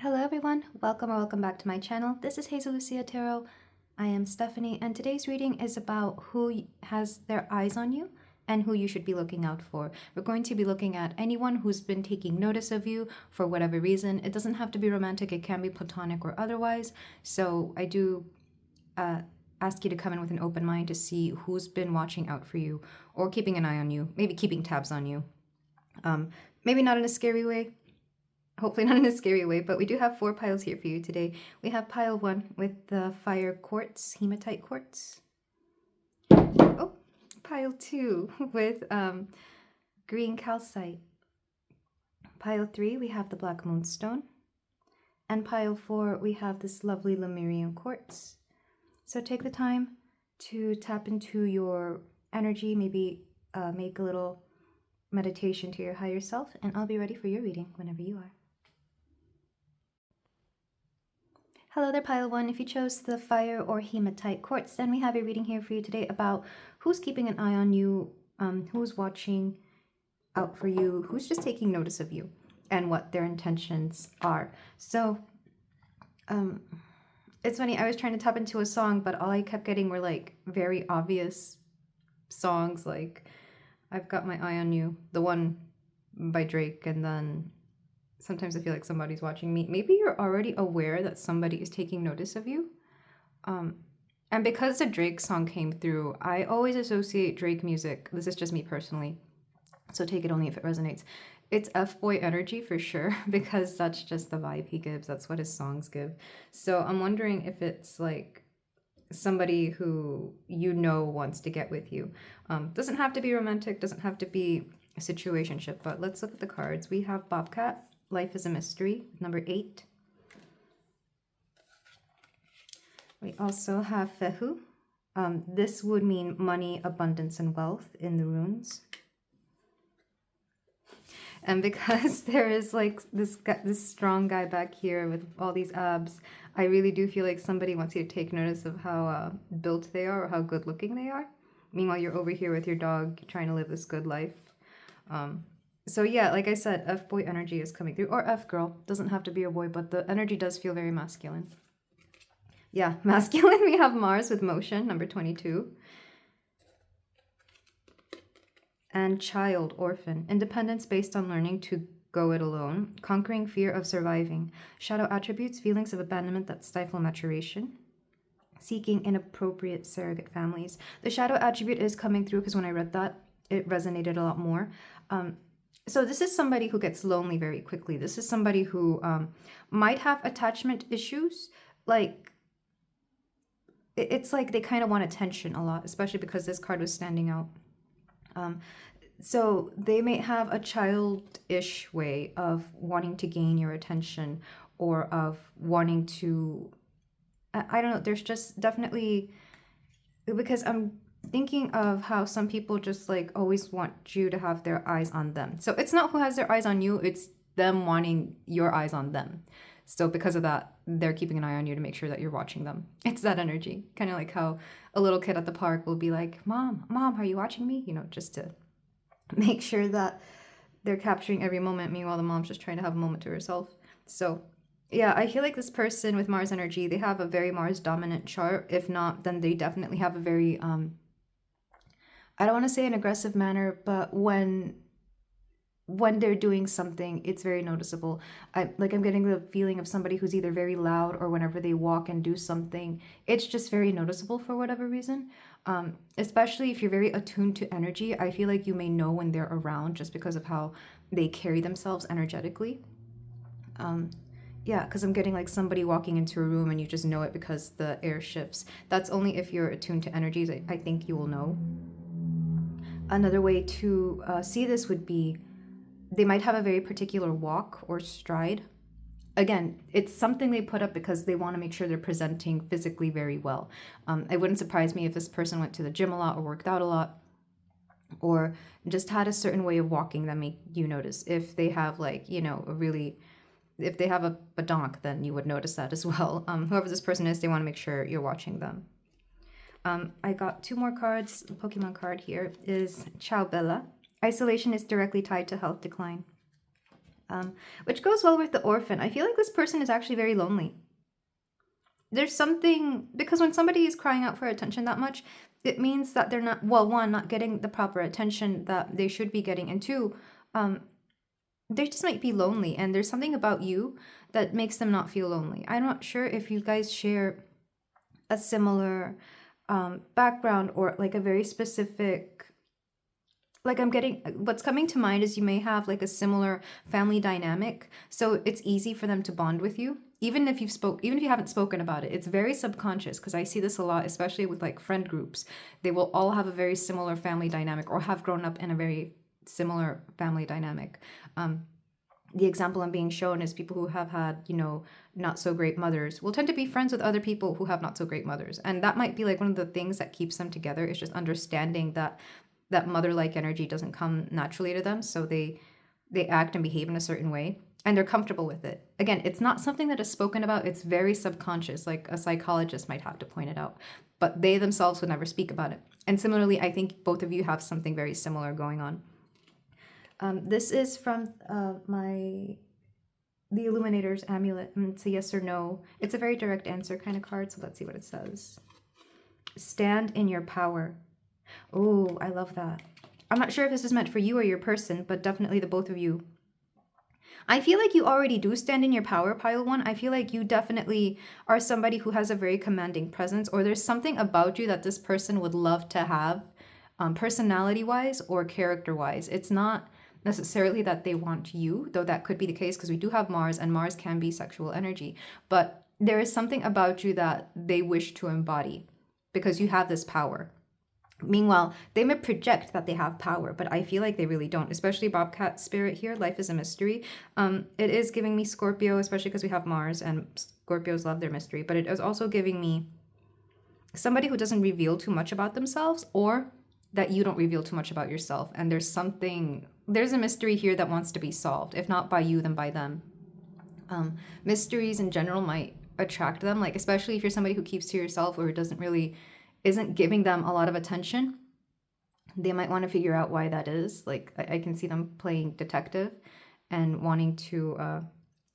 Hello everyone, welcome or welcome back to my channel. This is Hazel Lucia Tarot. I am Stephanie and today's reading is about who has their eyes on you and who you should be looking out for. We're going to be looking at anyone who's been taking notice of you for whatever reason. It doesn't have to be romantic, it can be platonic or otherwise. So I do ask you to come in with an open mind to see who's been watching out for you or keeping an eye on you, maybe keeping tabs on you. Maybe not in a scary way. Hopefully not in a scary way, but we do have 4 piles here for you today. We have pile 1 with the fire quartz, hematite quartz. Oh, pile 2 with green calcite. Pile 3, we have the black moonstone. And pile 4, we have this lovely lemurian quartz. So take the time to tap into your energy, maybe make a little meditation to your higher self, and I'll be ready for your reading whenever you are. Hello there, pile 1. If you chose the fire or hematite quartz, then we have a reading here for you today about who's keeping an eye on you, who's watching out for you, who's just taking notice of you, and what their intentions are. So, it's funny, I was trying to tap into a song, but all I kept getting were like very obvious songs, like I've Got My Eye on You, the one by Drake, and then sometimes I feel like somebody's watching me. Maybe you're already aware that somebody is taking notice of you. And because the Drake song came through, I always associate Drake music. This is just me personally, so take it only if it resonates. It's F-boy energy for sure, because that's just the vibe he gives. That's what his songs give. So I'm wondering if it's like somebody who you know wants to get with you. Doesn't have to be romantic, doesn't have to be a situationship, but let's look at the cards. We have Bobcat, Life is a Mystery, number 8. We also have Fehu. This would mean money, abundance, and wealth in the runes. And because there is like this strong guy back here with all these abs, I really do feel like somebody wants you to take notice of how built they are or how good looking they are. Meanwhile, you're over here with your dog trying to live this good life. So yeah, like I said, F-boy energy is coming through, or F-girl. Doesn't have to be a boy, but the energy does feel very masculine. Yeah, masculine. We have Mars with motion, number 22. And child, orphan. Independence based on learning to go it alone. Conquering fear of surviving. Shadow attributes, feelings of abandonment that stifle maturation. Seeking inappropriate surrogate families. The shadow attribute is coming through because when I read that, it resonated a lot more. So this is somebody who gets lonely very quickly. This is somebody who might have attachment issues. Like, it's like they kind of want attention a lot, especially because this card was standing out. So they may have a childish way of wanting to gain your attention or of wanting to, I don't know, there's just definitely, because I'm thinking of how some people just like always want you to have their eyes on them. So it's not who has their eyes on you, it's them wanting your eyes on them. So because of that, they're keeping an eye on you to make sure that you're watching them. It's that energy. Kind of like how a little kid at the park will be like, Mom, are you watching me? You know, just to make sure that they're capturing every moment. Meanwhile, the mom's just trying to have a moment to herself. So yeah, I feel like this person with Mars energy, they have a very Mars dominant chart. If not, then they definitely have a very, I don't want to say an aggressive manner, but when they're doing something, it's very noticeable. I'm getting the feeling of somebody who's either very loud or whenever they walk and do something, it's just very noticeable for whatever reason. Especially if you're very attuned to energy, I feel like you may know when they're around just because of how they carry themselves energetically. Yeah, because I'm getting like somebody walking into a room and you just know it because the air shifts. That's only if you're attuned to energies. I think you will know. Another way to see this would be they might have a very particular walk or stride. Again, it's something they put up because they want to make sure they're presenting physically very well. It wouldn't surprise me if this person went to the gym a lot or worked out a lot or just had a certain way of walking that make you notice. If they have like, you know, if they have a badonk, then you would notice that as well. Whoever this person is, they want to make sure you're watching them. I got 2 more cards. The Pokemon card here is Ciao Bella. Isolation is directly tied to health decline. Which goes well with the orphan. I feel like this person is actually very lonely. There's something, because when somebody is crying out for attention that much, it means that they're not, well, one, not getting the proper attention that they should be getting, and two, they just might be lonely, and there's something about you that makes them not feel lonely. I'm not sure if you guys share a similar background or like a very specific, like I'm getting, what's coming to mind is you may have like a similar family dynamic, so it's easy for them to bond with you. Even if you haven't spoken about it, it's very subconscious, because I see this a lot, especially with like friend groups. They will all have a very similar family dynamic or have grown up in a very similar family dynamic. The example I'm being shown is people who have had, not so great mothers will tend to be friends with other people who have not so great mothers. And that might be like one of the things that keeps them together, is just understanding that mother-like energy doesn't come naturally to them. So they act and behave in a certain way, and they're comfortable with it. Again, it's not something that is spoken about. It's very subconscious, like a psychologist might have to point it out, but they themselves would never speak about it. And similarly, I think both of you have something very similar going on. This is from the Illuminator's Amulet. It's a yes or no. It's a very direct answer kind of card, so let's see what it says. Stand in your power. Oh, I love that. I'm not sure if this is meant for you or your person, but definitely the both of you. I feel like you already do stand in your power, pile one. I feel like you definitely are somebody who has a very commanding presence, or there's something about you that this person would love to have, personality-wise or character-wise. It's not necessarily that they want you, though that could be the case, because we do have Mars, and Mars can be sexual energy. But there is something about you that they wish to embody, because you have this power. Meanwhile, they may project that they have power, but I feel like they really don't, especially Bobcat Spirit here. Life is a mystery. It is giving me Scorpio, especially because we have Mars, and Scorpios love their mystery, but it is also giving me somebody who doesn't reveal too much about themselves, or that you don't reveal too much about yourself. And there's a mystery here that wants to be solved. If not by you, then by them. Mysteries in general might attract them, like especially if you're somebody who keeps to yourself or who isn't giving them a lot of attention. They might want to figure out why that is. Like I can see them playing detective and wanting to,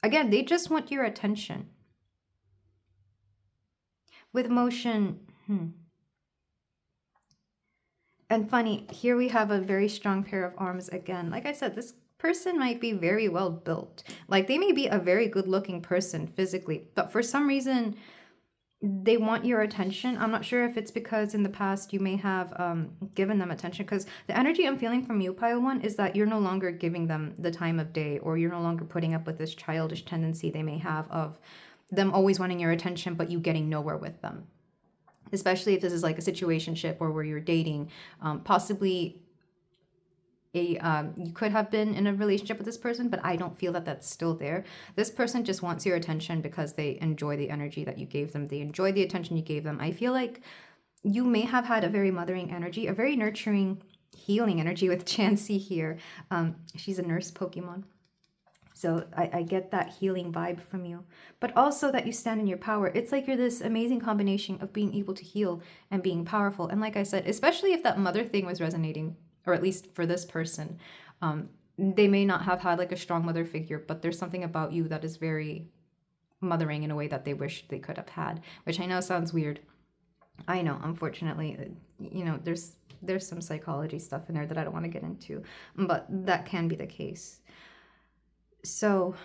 again, they just want your attention. With motion, And funny, here we have a very strong pair of arms again. Like I said, this person might be very well built. Like they may be a very good looking person physically, but for some reason, they want your attention. I'm not sure if it's because in the past you may have given them attention, because the energy I'm feeling from you, Pile 1, is that you're no longer giving them the time of day, or you're no longer putting up with this childish tendency they may have of them always wanting your attention, but you getting nowhere with them. Especially if this is like a situationship or where you're dating, possibly you could have been in a relationship with this person, but I don't feel that that's still there. This person just wants your attention because they enjoy the energy that you gave them. They enjoy the attention you gave them. I feel like you may have had a very mothering energy, a very nurturing, healing energy with Chansey here. She's a nurse Pokemon. So I get that healing vibe from you, but also that you stand in your power. It's like you're this amazing combination of being able to heal and being powerful. And like I said, especially if that mother thing was resonating, or at least for this person, they may not have had like a strong mother figure, but there's something about you that is very mothering in a way that they wish they could have had, which I know sounds weird. I know, unfortunately, there's some psychology stuff in there that I don't want to get into, but that can be the case. So,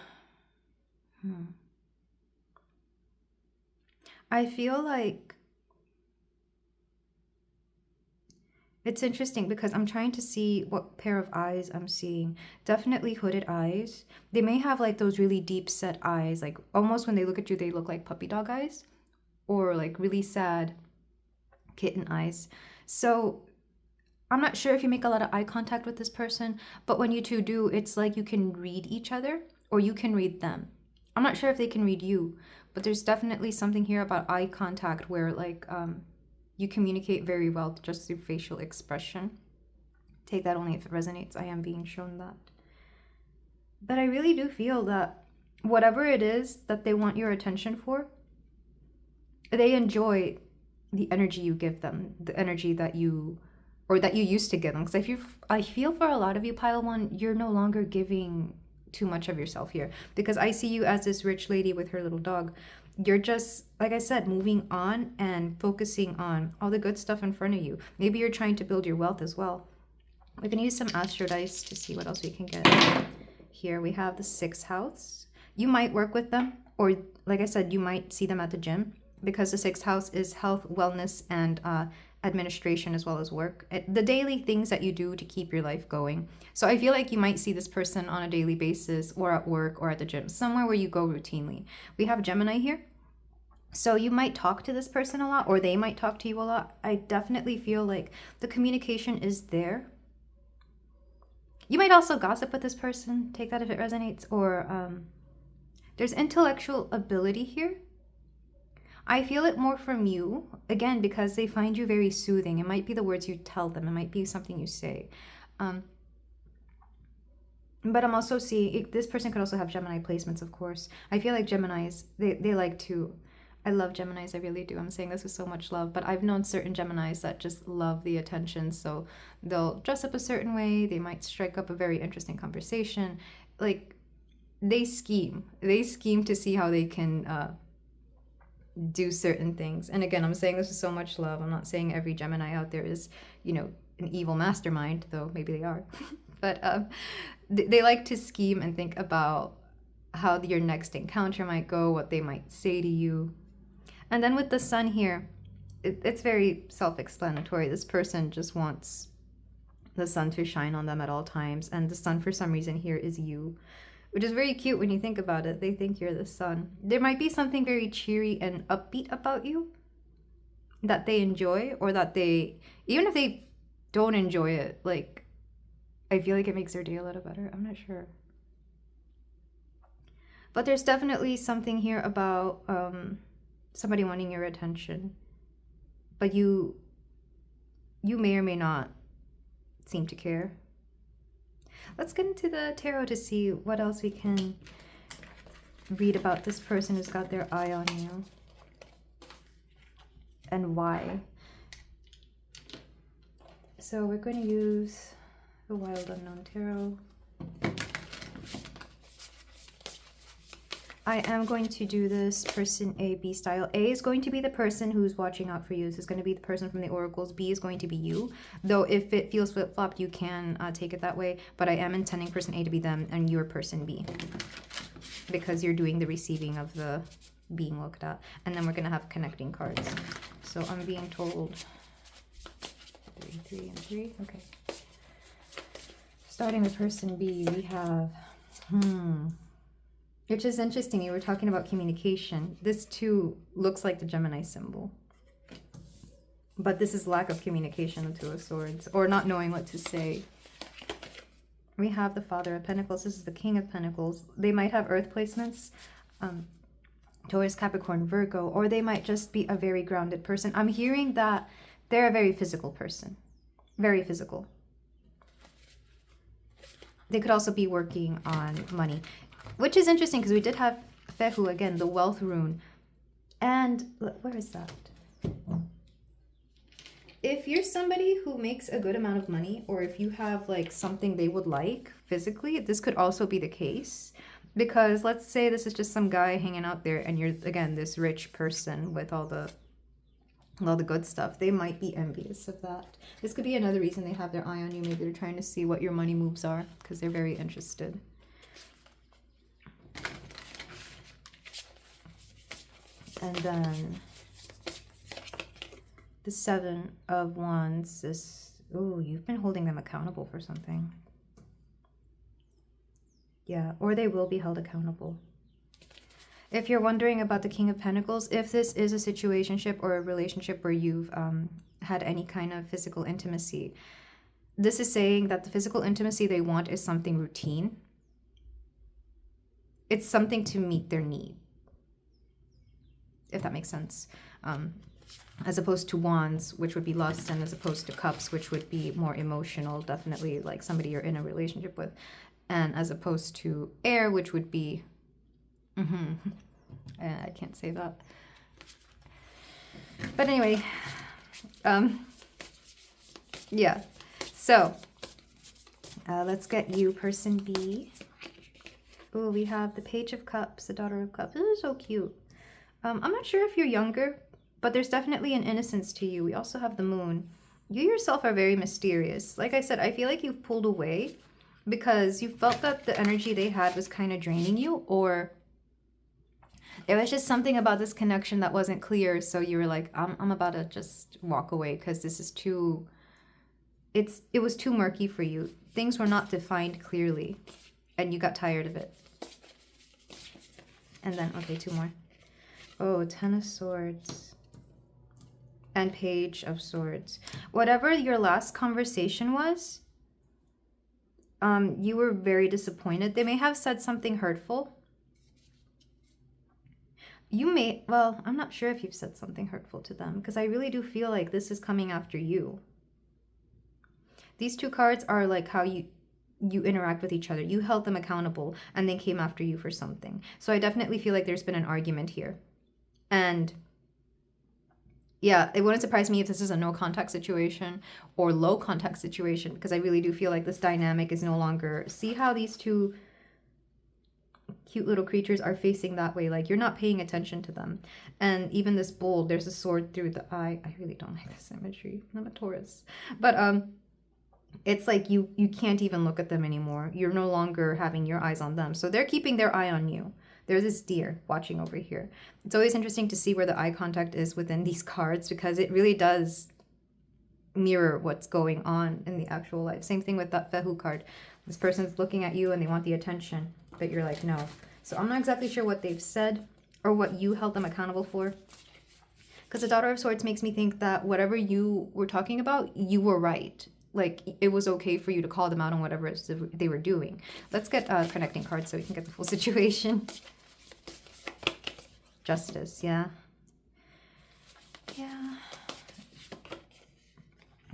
I feel like it's interesting because I'm trying to see what pair of eyes I'm seeing. Definitely hooded eyes. They may have like those really deep set eyes, like almost when they look at you, they look like puppy dog eyes, or like really sad kitten eyes. So I'm not sure if you make a lot of eye contact with this person, but when you two do, it's like you can read each other or you can read them. I'm not sure if they can read you, but there's definitely something here about eye contact where like you communicate very well just through facial expression. Take that only if it resonates. I am being shown that. But I really do feel that whatever it is that they want your attention for, they enjoy the energy you give them, the energy that you used to give them. Because I feel for a lot of you, Pile 1, you're no longer giving too much of yourself here, because I see you as this rich lady with her little dog. You're just, like I said, moving on and focusing on all the good stuff in front of you. Maybe you're trying to build your wealth as well. We're going to use some astro dice to see what else we can get. Here we have the 6th house. You might work with them, or like I said, you might see them at the gym, because the 6th house is health, wellness, and administration, as well as work. The daily things that you do to keep your life going. So I feel like you might see this person on a daily basis, or at work, or at the gym, somewhere where you go routinely. We have Gemini here. So you might talk to this person a lot, or they might talk to you a lot. I definitely feel like the communication is there. You might also gossip with this person. Take that if it resonates. Or there's intellectual ability here. I feel it more from you, again, because they find you very soothing. It might be the words you tell them. It might be something you say. But I'm also seeing, this person could also have Gemini placements, of course. I feel like Geminis, they like to, I love Geminis, I really do. I'm saying this with so much love, but I've known certain Geminis that just love the attention. So they'll dress up a certain way. They might strike up a very interesting conversation. Like, they scheme. They scheme to see how they can do certain things. And again, I'm saying this with so much love. I'm not saying every Gemini out there is, you know, an evil mastermind, though maybe they are. But they like to scheme and think about how your next encounter might go, what they might say to you. And then with the sun here, it's very self-explanatory. This person just wants the sun to shine on them at all times. And the sun, for some reason, here is you, which is very cute when you think about it. They think you're the sun. There might be something very cheery and upbeat about you that they enjoy, or that they, even if they don't enjoy it, like, I feel like it makes their day a little better. I'm not sure. But there's definitely something here about somebody wanting your attention. But you may or may not seem to care. Let's get into the tarot to see what else we can read about this person who's got their eye on you. And why. So we're going to use the Wild Unknown Tarot. I am going to do this person A, B style. A is going to be the person who's watching out for you. This is going to be the person from the oracles. B is going to be you. Though if it feels flip-flopped, you can take it that way. But I am intending person A to be them and your person B, because you're doing the receiving of the being looked at. And then we're going to have connecting cards. So I'm being told 3, 3, and 3. Okay. Starting with person B, we have, which is interesting. You were talking about communication. This too looks like the Gemini symbol. But this is lack of communication, the Two of Swords, or not knowing what to say. We have the Father of Pentacles. This is the King of Pentacles. They might have earth placements, Taurus, Capricorn, Virgo, or they might just be a very grounded person. I'm hearing that they're a very physical person. Very physical. They could also be working on money, which is interesting because we did have Fehu, again, the wealth rune. And where is that? If you're somebody who makes a good amount of money, or if you have like something they would like physically, this could also be the case. Because let's say this is just some guy hanging out there and you're, again, this rich person with all the good stuff. They might be envious of that. This could be another reason they have their eye on you. Maybe they're trying to see what your money moves are because they're very interested. And then the Seven of Wands is, oh, you've been holding them accountable for something. Yeah, or they will be held accountable. If you're wondering about the King of Pentacles, if this is a situationship or a relationship where you've had any kind of physical intimacy, this is saying that the physical intimacy they want is something routine. It's something to meet their need, if that makes sense. As opposed to Wands, which would be lust, and as opposed to Cups, which would be more emotional, definitely like somebody you're in a relationship with. And as opposed to Air, which would be... I can't say that. But anyway, yeah. So, let's get you, person B. Oh, we have the Page of Cups, the Daughter of Cups. This is so cute. I'm not sure if you're younger, but there's definitely an innocence to you. We also have the Moon. You yourself are very mysterious. Like I said, I feel like you've pulled away because you felt that the energy they had was kind of draining you, or there was just something about this connection that wasn't clear. So you were like, I'm about to just walk away because this is too, it was too murky for you. Things were not defined clearly and you got tired of it. And then, okay, 2 more. Oh, 10 of Swords and Page of Swords. Whatever your last conversation was, you were very disappointed. They may have said something hurtful. You may, well, I'm not sure if you've said something hurtful to them because I really do feel like this is coming after you. These 2 cards are like how you interact with each other. You held them accountable and they came after you for something. So I definitely feel like there's been an argument here. And yeah, it wouldn't surprise me if this is a no contact situation or low contact situation, because I really do feel like this dynamic is no longer, see how these 2 cute little creatures are facing that way, like you're not paying attention to them. And even this bull, there's a sword through the eye. I really don't like this imagery. I'm a Taurus. But it's like you can't even look at them anymore. You're no longer having your eyes on them. So they're keeping their eye on you. There's this deer watching over here. It's always interesting to see where the eye contact is within these cards because it really does mirror what's going on in the actual life. Same thing with that Fehu card. This person's looking at you and they want the attention, but you're like, no. So I'm not exactly sure what they've said or what you held them accountable for. Because the Daughter of Swords makes me think that whatever you were talking about, you were right. Like, it was okay for you to call them out on whatever they were doing. Let's get connecting cards so we can get the full situation. Justice, yeah. Yeah.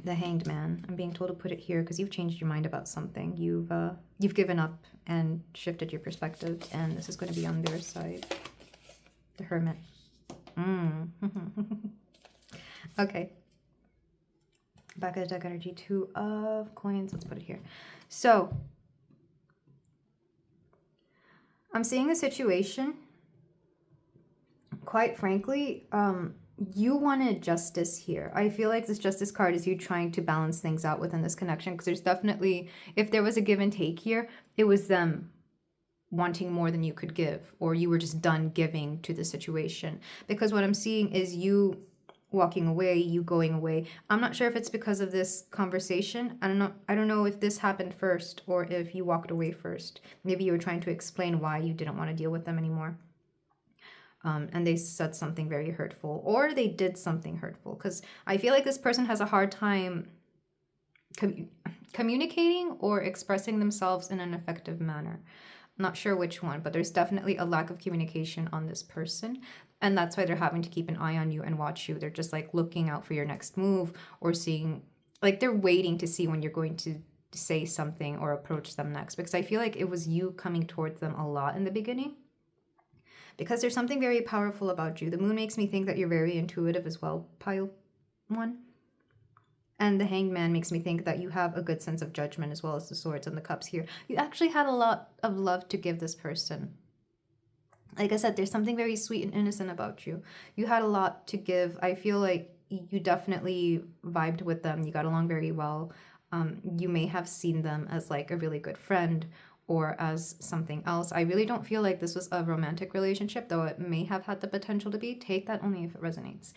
The Hanged Man. I'm being told to put it here because you've changed your mind about something. You've given up and shifted your perspective, and this is going to be on their side. The Hermit. Okay. Back of the deck energy, 2 of coins. Let's put it here. So, I'm seeing a situation. Quite frankly, you wanted justice here. I feel like this justice card is you trying to balance things out within this connection, because there's definitely, if there was a give and take here, it was them wanting more than you could give, or you were just done giving to the situation. Because what I'm seeing is you walking away, you going away. I'm not sure if it's because of this conversation. I don't know if this happened first or if you walked away first. Maybe you were trying to explain why you didn't want to deal with them anymore. And they said something very hurtful, or they did something hurtful, because I feel like this person has a hard time communicating or expressing themselves in an effective manner. I'm not sure which one, but there's definitely a lack of communication on this person, and that's why they're having to keep an eye on you and watch you. They're just like looking out for your next move, or seeing, like they're waiting to see when you're going to say something or approach them next, because I feel like it was you coming towards them a lot in the beginning. Because there's something very powerful about you. The Moon makes me think that you're very intuitive as well, pile 1. And the Hanged Man makes me think that you have a good sense of judgment, as well as the Swords and the Cups here. You actually had a lot of love to give this person. Like I said, there's something very sweet and innocent about you. You had a lot to give. I feel like you definitely vibed with them. You got along very well. You may have seen them as like a really good friend, or as something else. I really don't feel like this was a romantic relationship, though it may have had the potential to be. Take that only if it resonates.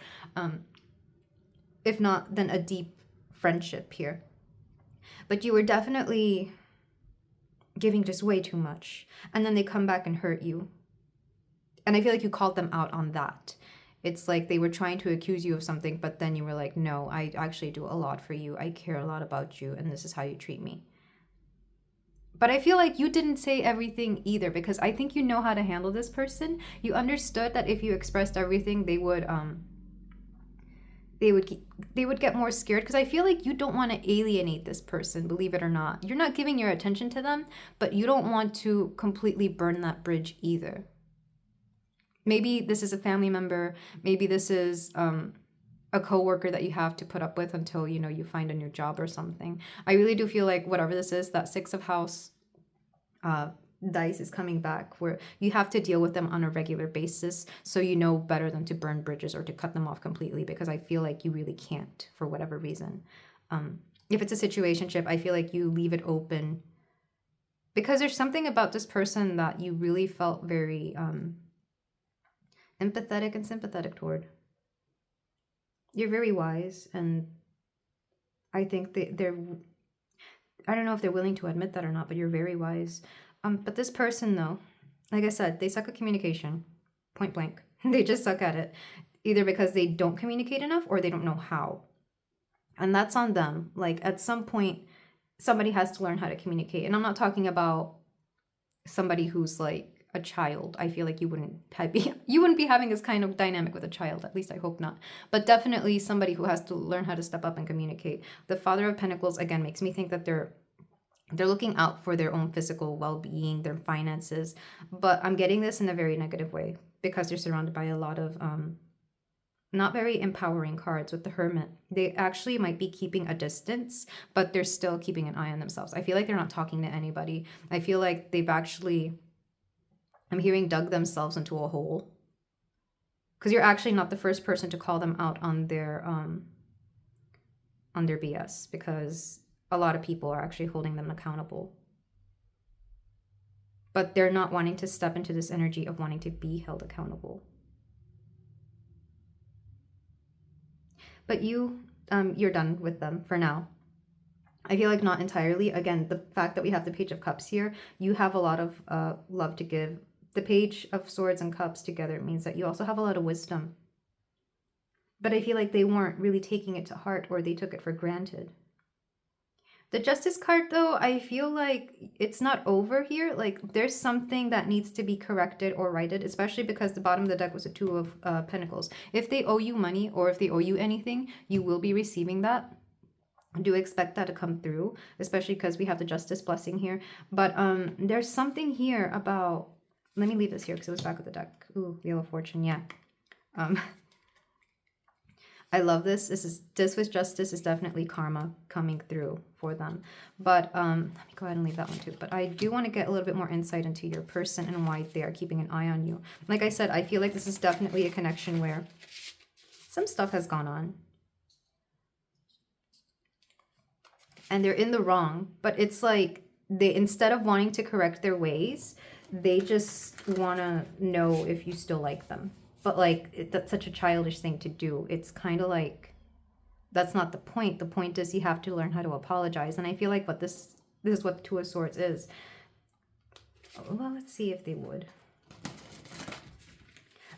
If not, then a deep friendship here. But you were definitely giving just way too much. And then they come back and hurt you. And I feel like you called them out on that. It's like they were trying to accuse you of something, but then you were like, no, I actually do a lot for you. I care a lot about you, and this is how you treat me. But I feel like you didn't say everything either, because I think you know how to handle this person. You understood that if you expressed everything, they would get more scared, because I feel like you don't want to alienate this person, believe it or not. You're not giving your attention to them, but you don't want to completely burn that bridge either. Maybe this is a family member. Maybe this is a coworker that you have to put up with until, you find a new job or something. I really do feel like whatever this is, that 6 of house dice is coming back, where you have to deal with them on a regular basis, so you know better than to burn bridges or to cut them off completely, because I feel like you really can't for whatever reason. If it's a situationship, I feel like you leave it open because there's something about this person that you really felt very empathetic and sympathetic toward. You're very wise, and I think they're, I don't know if they're willing to admit that or not, but you're very wise. But this person, though, like I said, they suck at communication, point blank. They just suck at it, either because they don't communicate enough or they don't know how. And that's on them. Like, at some point, somebody has to learn how to communicate. And I'm not talking about somebody who's like a child. I feel like you wouldn't be having this kind of dynamic with a child. At least I hope not. But definitely somebody who has to learn how to step up and communicate. The Father of Pentacles, again, makes me think that they're looking out for their own physical well-being, their finances. But I'm getting this in a very negative way because they're surrounded by a lot of not very empowering cards with the Hermit. They actually might be keeping a distance, but they're still keeping an eye on themselves. I feel like they're not talking to anybody. I feel like they've actually, I'm hearing, dug themselves into a hole. Because you're actually not the first person to call them out on their BS, because a lot of people are actually holding them accountable. But they're not wanting to step into this energy of wanting to be held accountable. But you're done with them for now. I feel like not entirely. Again, the fact that we have the Page of Cups here, you have a lot of love to give. The Page of Swords and Cups together means that you also have a lot of wisdom. But I feel like they weren't really taking it to heart, or they took it for granted. The Justice card, though, I feel like it's not over here. Like, there's something that needs to be corrected or righted, especially because the bottom of the deck was a Two of Pentacles. If they owe you money or if they owe you anything, you will be receiving that. Do expect that to come through, especially because we have the Justice blessing here. But there's something here about, let me leave this here because it was back of the deck. Ooh, Wheel of Fortune, yeah. I love this. This with Justice is definitely karma coming through for them. But let me go ahead and leave that one too. But I do want to get a little bit more insight into your person and why they are keeping an eye on you. Like I said, I feel like this is definitely a connection where some stuff has gone on. And they're in the wrong. But it's like they, instead of wanting to correct their ways, they just want to know if you still like them. But like, that's such a childish thing to do. It's kind of like, that's not the point. The point is you have to learn how to apologize. And I feel like what this is what the Two of Swords is. Well, let's see if they would.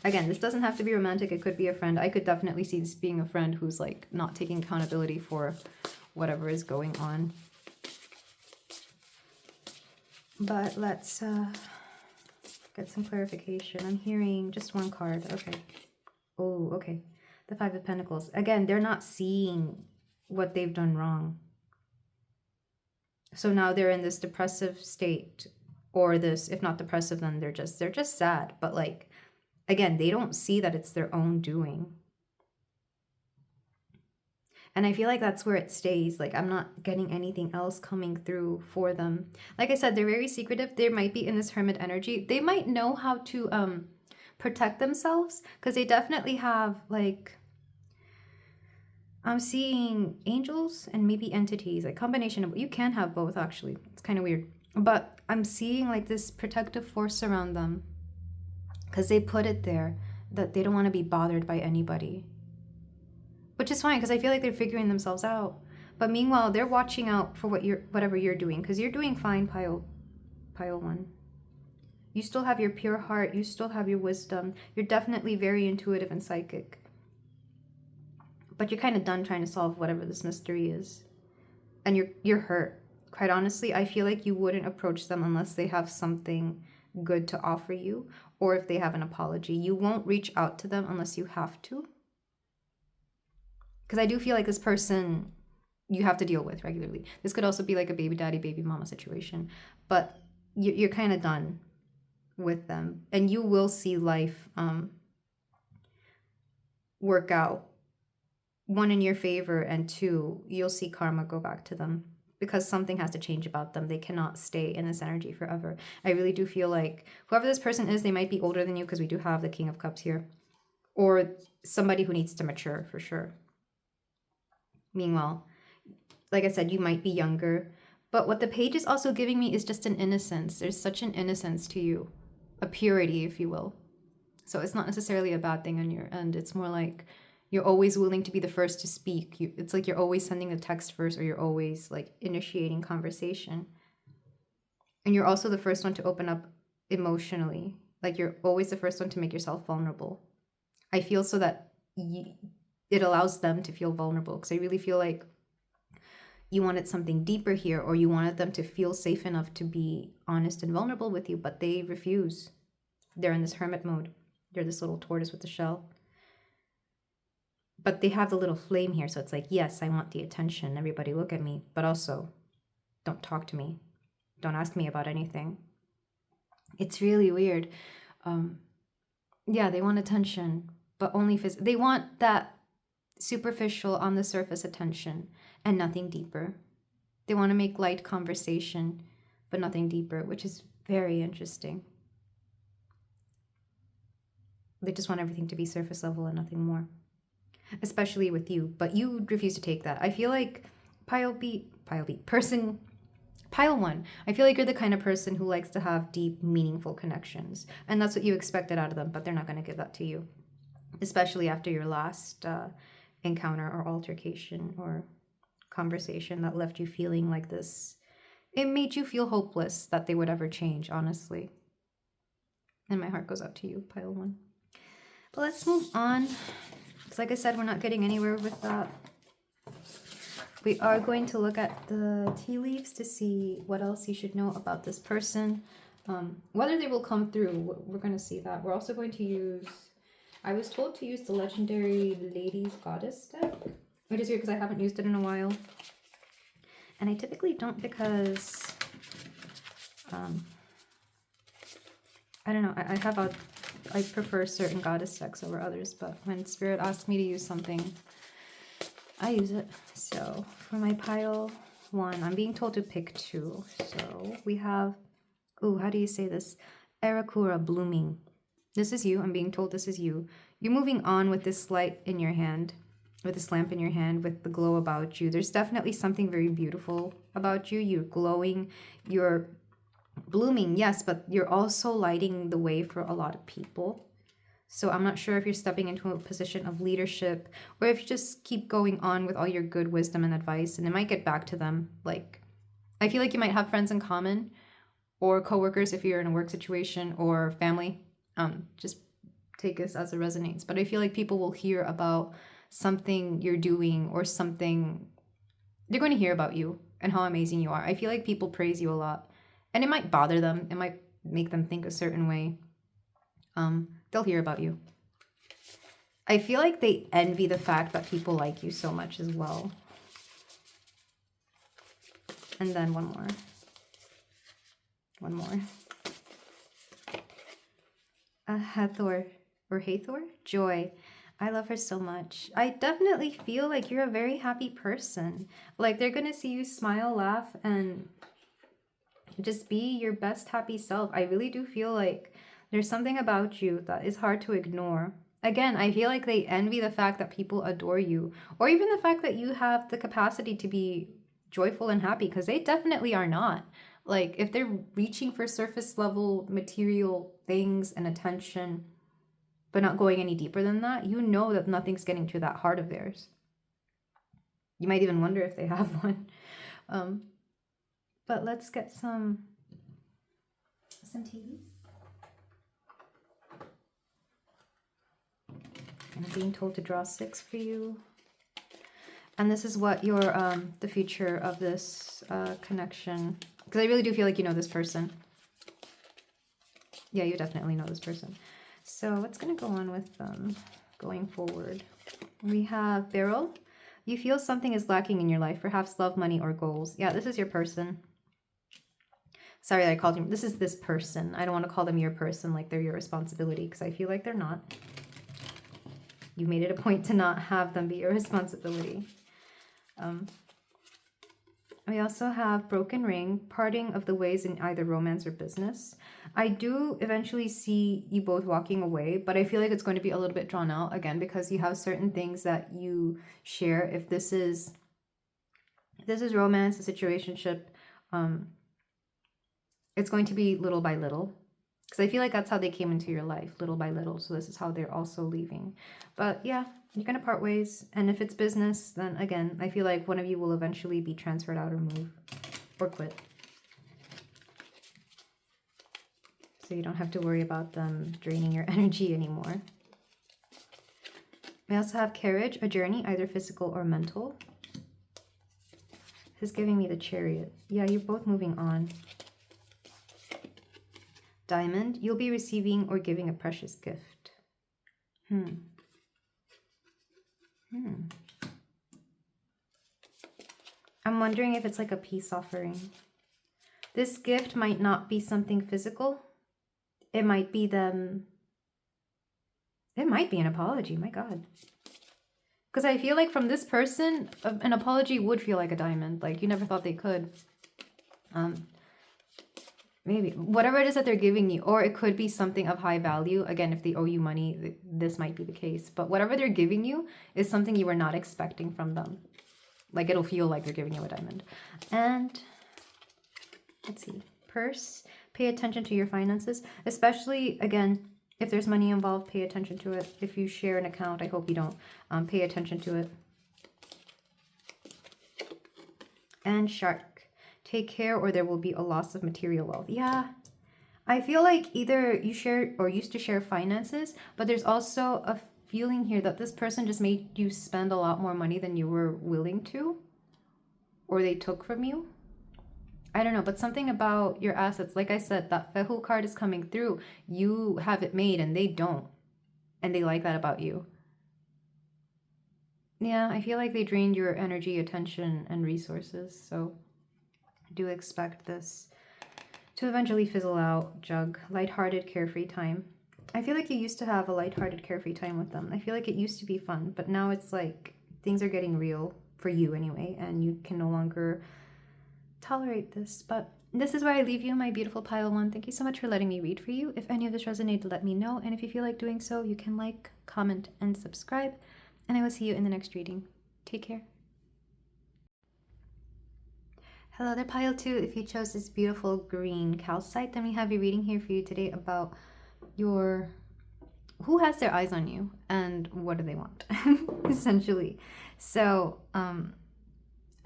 Again, this doesn't have to be romantic. It could be a friend. I could definitely see this being a friend who's like not taking accountability for whatever is going on. But let's get some clarification. I'm hearing just one card. Okay. Oh, okay. The Five of Pentacles. Again, they're not seeing what they've done wrong. So now they're in this depressive state, or this, if not depressive, then they're just sad. But like, again, they don't see that it's their own doing. And I feel like that's where it stays. Like, I'm not getting anything else coming through for them. Like I said, they're very secretive. They might be in this Hermit energy. They might know how to protect themselves, because they definitely have, like, I'm seeing angels and maybe entities, a combination of, you can have both actually. It's kind of weird. But I'm seeing like this protective force around them, because they put it there that they don't want to be bothered by anybody. Which is fine, because I feel like they're figuring themselves out. But meanwhile, they're watching out for whatever you're doing, because you're doing fine, pile one. You still have your pure heart. You still have your wisdom. You're definitely very intuitive and psychic. But you're kind of done trying to solve whatever this mystery is. And you're hurt. Quite honestly, I feel like you wouldn't approach them unless they have something good to offer you, or if they have an apology. You won't reach out to them unless you have to. Because I do feel like this person you have to deal with regularly. This could also be like a baby daddy, baby mama situation. But you're kind of done with them. And you will see life work out. One, in your favor, and two, you'll see karma go back to them. because something has to change about them. They cannot stay in this energy forever. I really do feel like whoever this person is, they might be older than you because we do have the King of Cups here. Or somebody who needs to mature for sure. Meanwhile, like I said, you might be younger. But what the page is also giving me is just an innocence. There's such an innocence to you. A purity, if you will. So it's not necessarily a bad thing on your end. It's more like you're always willing to be the first to speak. It's like you're always sending a text first, or you're always like initiating conversation. And you're also the first one to open up emotionally. Like you're always the first one to make yourself vulnerable. I feel so that it allows them to feel vulnerable, because I really feel like you wanted something deeper here, or you wanted them to feel safe enough to be honest and vulnerable with you, but they refuse. They're in this hermit mode. They're this little tortoise with the shell. But they have the little flame here, so it's like, yes, I want the attention. Everybody look at me. But also, don't talk to me. Don't ask me about anything. It's really weird. Yeah, they want attention, but only they want that superficial, on the surface attention and nothing deeper. They want to make light conversation, but nothing deeper, which is very interesting. They just want everything to be surface level and nothing more, especially with you. But you refuse to take that. I feel like pile one. I feel like you're the kind of person who likes to have deep, meaningful connections, and that's what you expected out of them. But they're not going to give that to you, especially after your last encounter or altercation or conversation that left you feeling like this. It made you feel hopeless that they would ever change, honestly. And my heart goes out to you, pile one. But let's move on. Because like I said, we're not getting anywhere with that. We are going to look at the tea leaves to see what else you should know about this person. Whether they will come through, we're going to see that. We're also going to use... I was told to use the legendary Ladies Goddess deck, which is weird because I haven't used it in a while. And I typically don't because... I don't know, I prefer certain goddess decks over others, but when Spirit asks me to use something, I use it. So for my pile one, I'm being told to pick two. So we have, ooh, how do you say this? Arakura blooming. This is you. I'm being told this is you. You're moving on with this light in your hand, with this lamp in your hand, with the glow about you. There's definitely something very beautiful about you. You're glowing. You're blooming, yes, but you're also lighting the way for a lot of people. So I'm not sure if you're stepping into a position of leadership, or if you just keep going on with all your good wisdom and advice, and it might get back to them. Like, I feel like you might have friends in common, or coworkers if you're in a work situation, or family. Just take this as it resonates. But I feel like people will hear about something you're doing, or something, they're going to hear about you and how amazing you are. I feel like people praise you a lot, and it might bother them. It might make them think a certain way. They'll hear about you. I feel like they envy the fact that people like you so much as well. And then one more. Hathor, or Hathor? Joy. I love her so much. I definitely feel like you're a very happy person. Like, they're gonna see you smile, laugh, and just be your best happy self. I really do feel like there's something about you that is hard to ignore. Again, I feel like they envy the fact that people adore you, or even the fact that you have the capacity to be joyful and happy, because they definitely are not. Like, if they're reaching for surface level material things and attention, but not going any deeper than that, you know that nothing's getting to that heart of theirs. You might even wonder if they have one. But let's get some tea. And I'm being told to draw 6 for you. And this is what your the future of this connection, because I really do feel like you know this person. Yeah, you definitely know this person. So what's going to go on with them going forward? We have Beryl. You feel something is lacking in your life, perhaps love, money, or goals. Yeah, this is your person. Sorry that I called you. This is this person. I don't want to call them your person like they're your responsibility, because I feel like they're not. You made it a point to not have them be your responsibility. We also have broken ring, parting of the ways in either romance or business. I do eventually see you both walking away, but I feel like it's going to be a little bit drawn out again because you have certain things that you share. If this is romance, a situationship, it's going to be little by little. Because I feel like that's how they came into your life, little by little. So this is how they're also leaving. But yeah, you're going to part ways. And if it's business, then again, I feel like one of you will eventually be transferred out or move or quit. So you don't have to worry about them draining your energy anymore. We also have carriage, a journey, either physical or mental. This is giving me the Chariot. Yeah, you're both moving on. Diamond, you'll be receiving or giving a precious gift. I'm wondering if it's like a peace offering. This gift might not be something physical. It might be them. It might be an apology, my God. Because I feel like from this person, an apology would feel like a diamond. Like you never thought they could. Maybe whatever it is that they're giving you, or it could be something of high value. Again, if they owe you money, this might be the case. But whatever they're giving you is something you were not expecting from them. Like it'll feel like they're giving you a diamond. And let's see, purse. Pay attention to your finances, especially again, if there's money involved, pay attention to it. If you share an account, I hope you don't. Pay attention to it. And shark. Take care or there will be a loss of material wealth. Yeah, I feel like either you share or used to share finances, but there's also a feeling here that this person just made you spend a lot more money than you were willing to, or they took from you. I don't know, but something about your assets, like I said, that Fehu card is coming through. You have it made and they don't, and they like that about you. Yeah, I feel like they drained your energy, attention, and resources, so do expect this to eventually fizzle out. Jug, lighthearted, carefree time. I feel like you used to have a lighthearted, carefree time with them. I feel like it used to be fun, but now it's like things are getting real for you anyway, and you can no longer tolerate this. But this is where I leave you, my beautiful pile one. Thank you so much for letting me read for you. If any of this resonated, let me know. And if you feel like doing so, you can like, comment, and subscribe. And I will see you in the next reading. Take care. Hello there, pile 2. If you chose this beautiful green calcite, then we have a reading here for you today about your... who has their eyes on you and what do they want, essentially. So, I'm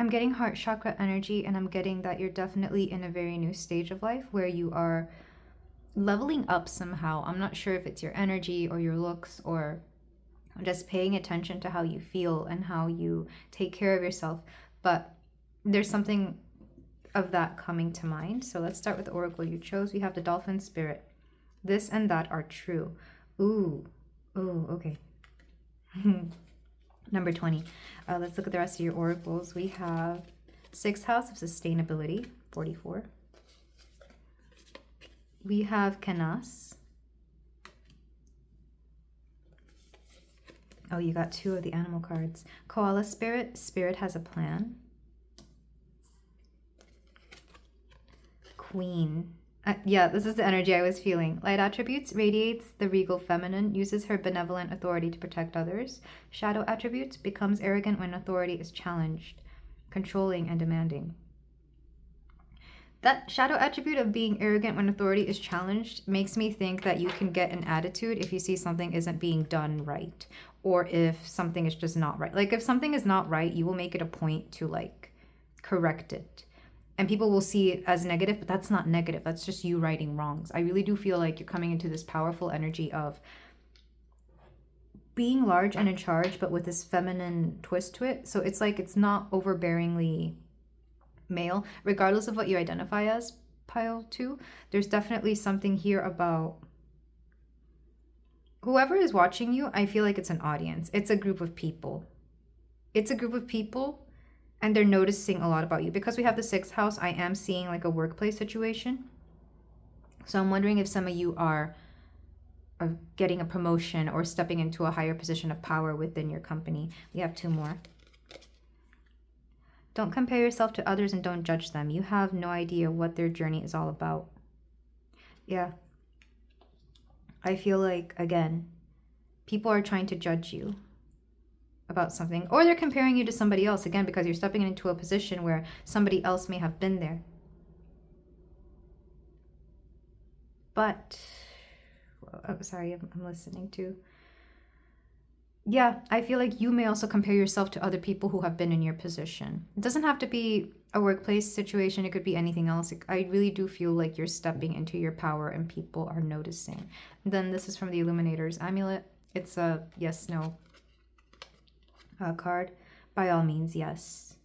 getting heart chakra energy, and I'm getting that you're definitely in a very new stage of life where you are leveling up somehow. I'm not sure if it's your energy or your looks or just paying attention to how you feel and how you take care of yourself. But there's something of that coming to mind. So let's start with the oracle you chose. We have the dolphin spirit. This and that are true. Ooh, okay. Number 20. Let's look at the rest of your oracles. We have 6th house of sustainability, 44. We have Canas. Oh, you got 2 of the animal cards. Koala spirit. Spirit has a plan. Queen. Yeah, this is the energy I was feeling. Light attributes, radiates the regal feminine, uses her benevolent authority to protect others. Shadow attributes, becomes arrogant when authority is challenged, controlling and demanding. That shadow attribute of being arrogant when authority is challenged makes me think that you can get an attitude if you see something isn't being done right, or if something is just not right. Like if something is not right, you will make it a point to like correct it. And people will see it as negative, but that's not negative. That's just you righting wrongs. I really do feel like you're coming into this powerful energy of being large and in charge, but with this feminine twist to it. So it's like it's not overbearingly male, regardless of what you identify as, pile 2. There's definitely something here about whoever is watching you. I feel like it's an audience. It's a group of people. It's a group of people. And they're noticing a lot about you. Because we have the 6th house, I am seeing like a workplace situation. So I'm wondering if some of you are getting a promotion or stepping into a higher position of power within your company. We have 2 more. Don't compare yourself to others and don't judge them. You have no idea what their journey is all about. Yeah. I feel like, again, people are trying to judge you about something, or they're comparing you to somebody else, again, because you're stepping into a position where somebody else may have been there. But, I'm sorry, I'm listening to. Yeah, I feel like you may also compare yourself to other people who have been in your position. It doesn't have to be a workplace situation. It could be anything else. I really do feel like you're stepping into your power and people are noticing. And then this is from the Illuminator's Amulet. It's a yes, no card. By all means, yes.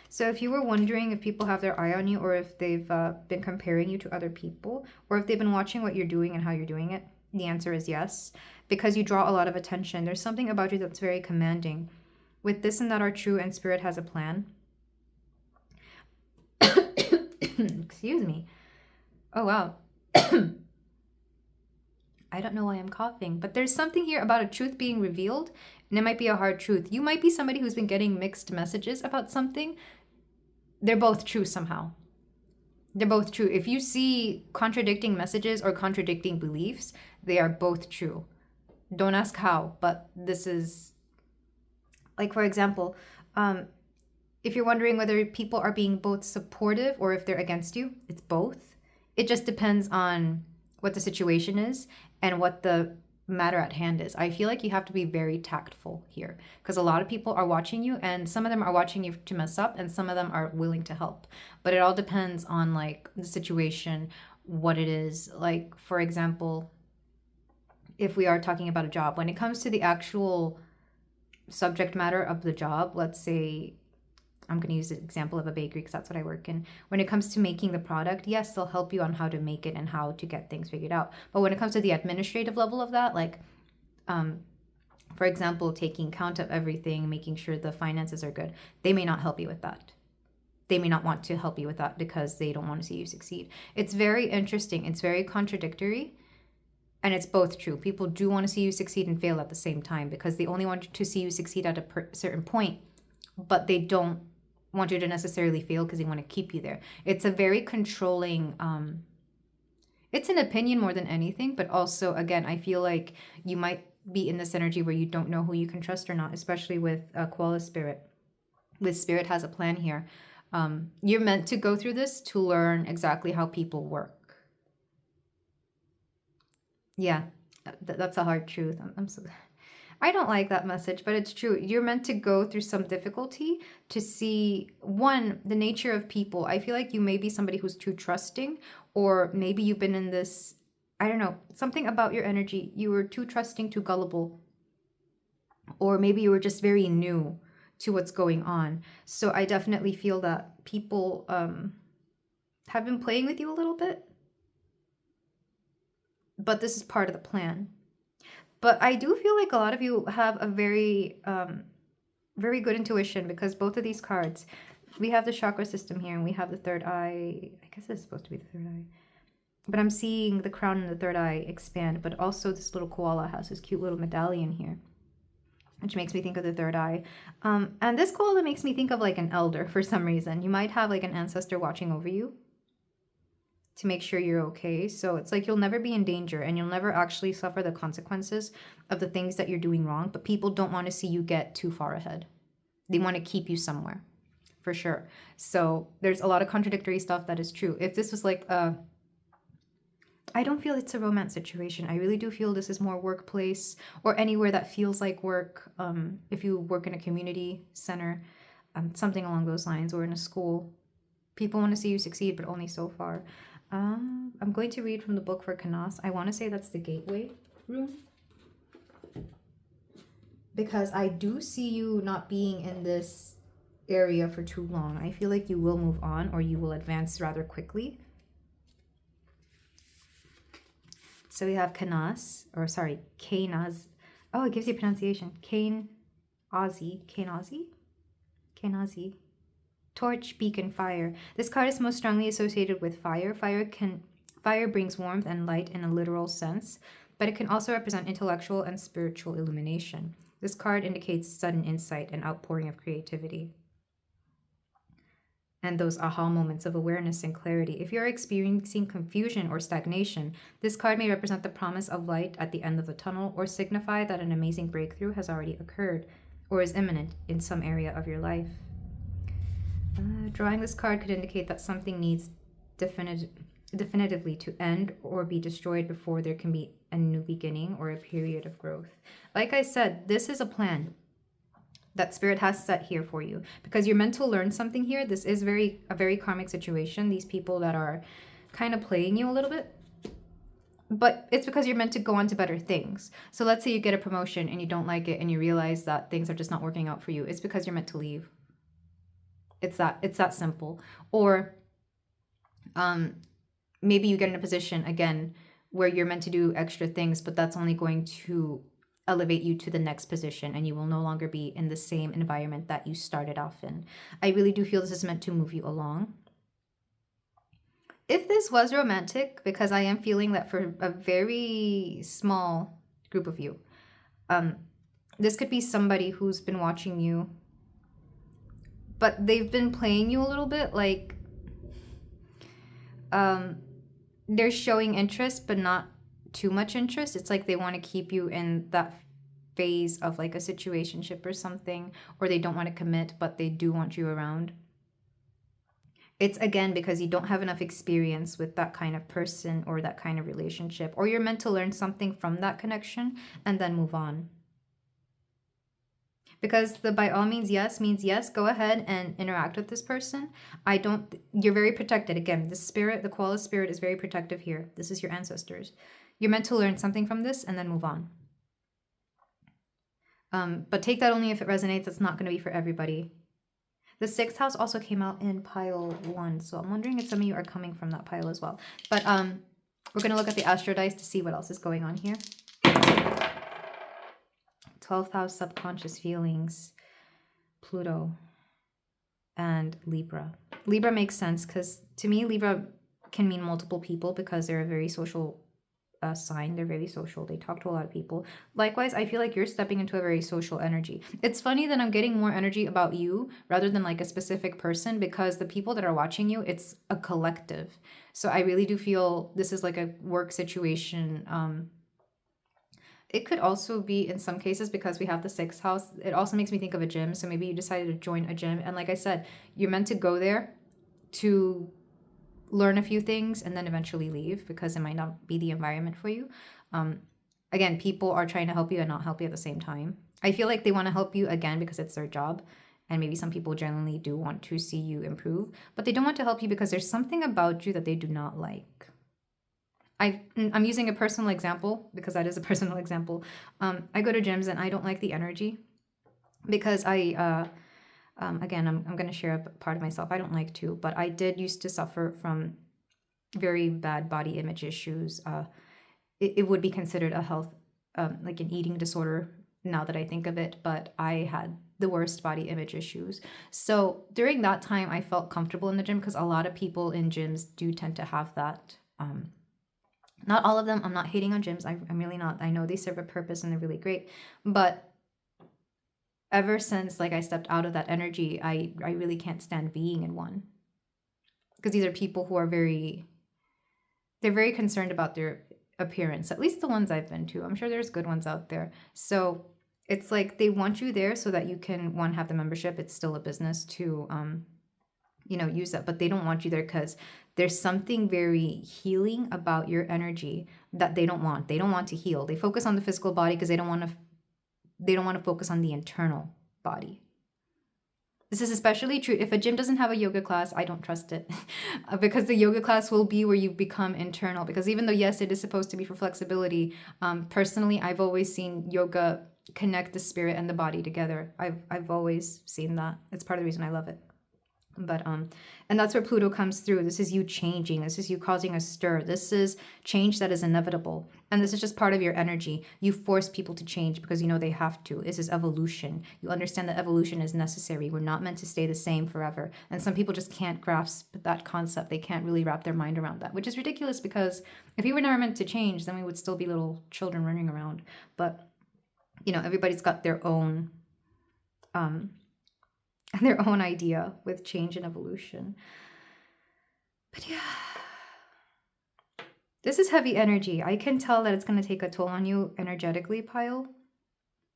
So if you were wondering if people have their eye on you, or if they've been comparing you to other people, or if they've been watching what you're doing and how you're doing it, the answer is yes, because you draw a lot of attention. There's something about you that's very commanding. With this and that are true and spirit has a plan. Excuse me. Oh, wow. I don't know why I'm coughing, but there's something here about a truth being revealed, and it might be a hard truth. You might be somebody who's been getting mixed messages about something. They're both true somehow. They're both true. If you see contradicting messages or contradicting beliefs, they are both true. Don't ask how, but this is, like, for example, if you're wondering whether people are being both supportive or if they're against you, it's both. It just depends on what the situation is and what the matter at hand is. I feel like you have to be very tactful here, because a lot of people are watching you, and some of them are watching you to mess up and some of them are willing to help. But it all depends on, like, the situation, what it is. Like, for example, if we are talking about a job, when it comes to the actual subject matter of the job, let's say, I'm going to use the example of a bakery because that's what I work in. When it comes to making the product, yes, they'll help you on how to make it and how to get things figured out. But when it comes to the administrative level of that, like, for example, taking count of everything, making sure the finances are good, they may not help you with that. They may not want to help you with that because they don't want to see you succeed. It's very interesting. It's very contradictory. And it's both true. People do want to see you succeed and fail at the same time, because they only want to see you succeed at a certain point, but they don't want you to necessarily fail because they want to keep you there. It's a very controlling, it's an opinion more than anything, but also, again, I feel like you might be in this energy where you don't know who you can trust or not, especially with Koala Spirit. With Spirit has a plan here. You're meant to go through this to learn exactly how people work. Yeah, that's a hard truth. I'm so... I don't like that message, but it's true. You're meant to go through some difficulty to see, one, the nature of people. I feel like you may be somebody who's too trusting, or maybe you've been in this, I don't know, something about your energy. You were too trusting, too gullible, or maybe you were just very new to what's going on. So I definitely feel that people have been playing with you a little bit, but this is part of the plan. But I do feel like a lot of you have a very, very good intuition, because both of these cards, we have the chakra system here and we have the third eye. I guess it's supposed to be the third eye. But I'm seeing the crown and the third eye expand, but also this little koala has this cute little medallion here, which makes me think of the third eye. And this koala makes me think of like an elder for some reason. You might have like an ancestor watching over you to make sure you're okay. So it's like you'll never be in danger and you'll never actually suffer the consequences of the things that you're doing wrong. But people don't want to see you get too far ahead. They want to keep you somewhere, for sure. So there's a lot of contradictory stuff that is true. If this was like I don't feel it's a romance situation. I really do feel this is more workplace or anywhere that feels like work. If you work in a community center, something along those lines, or in a school. People want to see you succeed, but only so far. I'm going to read from the book for Kanas. I want to say that's the gateway room, because I do see you not being in this area for too long. I feel like you will move on, or you will advance rather quickly. So we have Kanas, or sorry, Kanaz. Oh, it gives you pronunciation. Kanazi. Torch, beacon, fire. This card is most strongly associated with fire. Fire brings warmth and light in a literal sense, but it can also represent intellectual and spiritual illumination. This card indicates sudden insight and outpouring of creativity. and those aha moments of awareness and clarity. If you're experiencing confusion or stagnation, this card may represent the promise of light at the end of the tunnel or signify that an amazing breakthrough has already occurred or is imminent in some area of your life. Drawing this card could indicate that something needs definitively to end or be destroyed before there can be a new beginning or a period of growth. Like I said, this is a plan that spirit has set here for you, because you're meant to learn something here. This is a very karmic situation. These people that are kind of playing you a little bit, but it's because you're meant to go on to better things. So let's say you get a promotion and you don't like it and you realize that things are just not working out for you. It's because you're meant to leave. It's that simple. Or maybe you get in a position again where you're meant to do extra things, but that's only going to elevate you to the next position, and you will no longer be in the same environment that you started off in. I really do feel this is meant to move you along. If this was romantic, because I am feeling that for a very small group of you, this could be somebody who's been watching you, but they've been playing you a little bit, like they're showing interest, but not too much interest. It's like they want to keep you in that phase of like a situationship or something, or they don't want to commit, but they do want you around. It's again because you don't have enough experience with that kind of person or that kind of relationship, or you're meant to learn something from that connection and then move on. Because the by all means yes, go ahead and interact with this person. You're very protected. Again, the spirit, the koala spirit is very protective here. This is your ancestors. You're meant to learn something from this and then move on. But take that only if it resonates. It's not going to be for everybody. The 6th house also came out in pile 1. So I'm wondering if some of you are coming from that pile as well. But we're going to look at the astro dice to see what else is going on here. 12th house, subconscious feelings, Pluto, and Libra. Libra makes sense because to me, Libra can mean multiple people because they're a very social sign. They're very social. They talk to a lot of people. Likewise, I feel like you're stepping into a very social energy. It's funny that I'm getting more energy about you rather than like a specific person, because the people that are watching you, it's a collective. So I really do feel this is like a work situation. It could also be in some cases because we have the 6th house. It also makes me think of a gym. So maybe you decided to join a gym. And like I said, you're meant to go there to learn a few things and then eventually leave because it might not be the environment for you. Again, people are trying to help you and not help you at the same time. I feel like they want to help you again because it's their job. And maybe some people generally do want to see you improve. But they don't want to help you because there's something about you that they do not like. I'm using a personal example because that is a personal example. I go to gyms and I don't like the energy because again, I'm going to share a part of myself. I don't like to, but I did used to suffer from very bad body image issues. It would be considered a health, like an eating disorder now that I think of it, but I had the worst body image issues. So during that time, I felt comfortable in the gym because a lot of people in gyms do tend to have that. Not all of them. I'm not hating on gyms. I'm really not. I know they serve a purpose and they're really great. But ever since like I stepped out of that energy, I really can't stand being in one. Because these are people who are they're very concerned about their appearance. At least the ones I've been to. I'm sure there's good ones out there. So it's like they want you there so that you can, one, have the membership. It's still a business to, use that. But they don't want you there because there's something very healing about your energy that they don't want. They don't want to heal. They focus on the physical body because they don't want to focus on the internal body. This is especially true if a gym doesn't have a yoga class. I don't trust it because the yoga class will be where you become internal. Because even though, yes, it is supposed to be for flexibility, personally, I've always seen yoga connect the spirit and the body together. I've always seen that. It's part of the reason I love it. But and that's where Pluto comes through. This is you changing. This is you causing a stir. This is change that is inevitable. And this is just part of your energy. You force people to change because you know they have to. This is evolution. You understand that evolution is necessary. We're not meant to stay the same forever. And some people just can't grasp that concept. They can't really wrap their mind around that, which is ridiculous because if we were never meant to change, then we would still be little children running around. But, everybody's got their own and their own idea with change and evolution. But yeah, this is heavy energy. I can tell that it's going to take a toll on you energetically, pile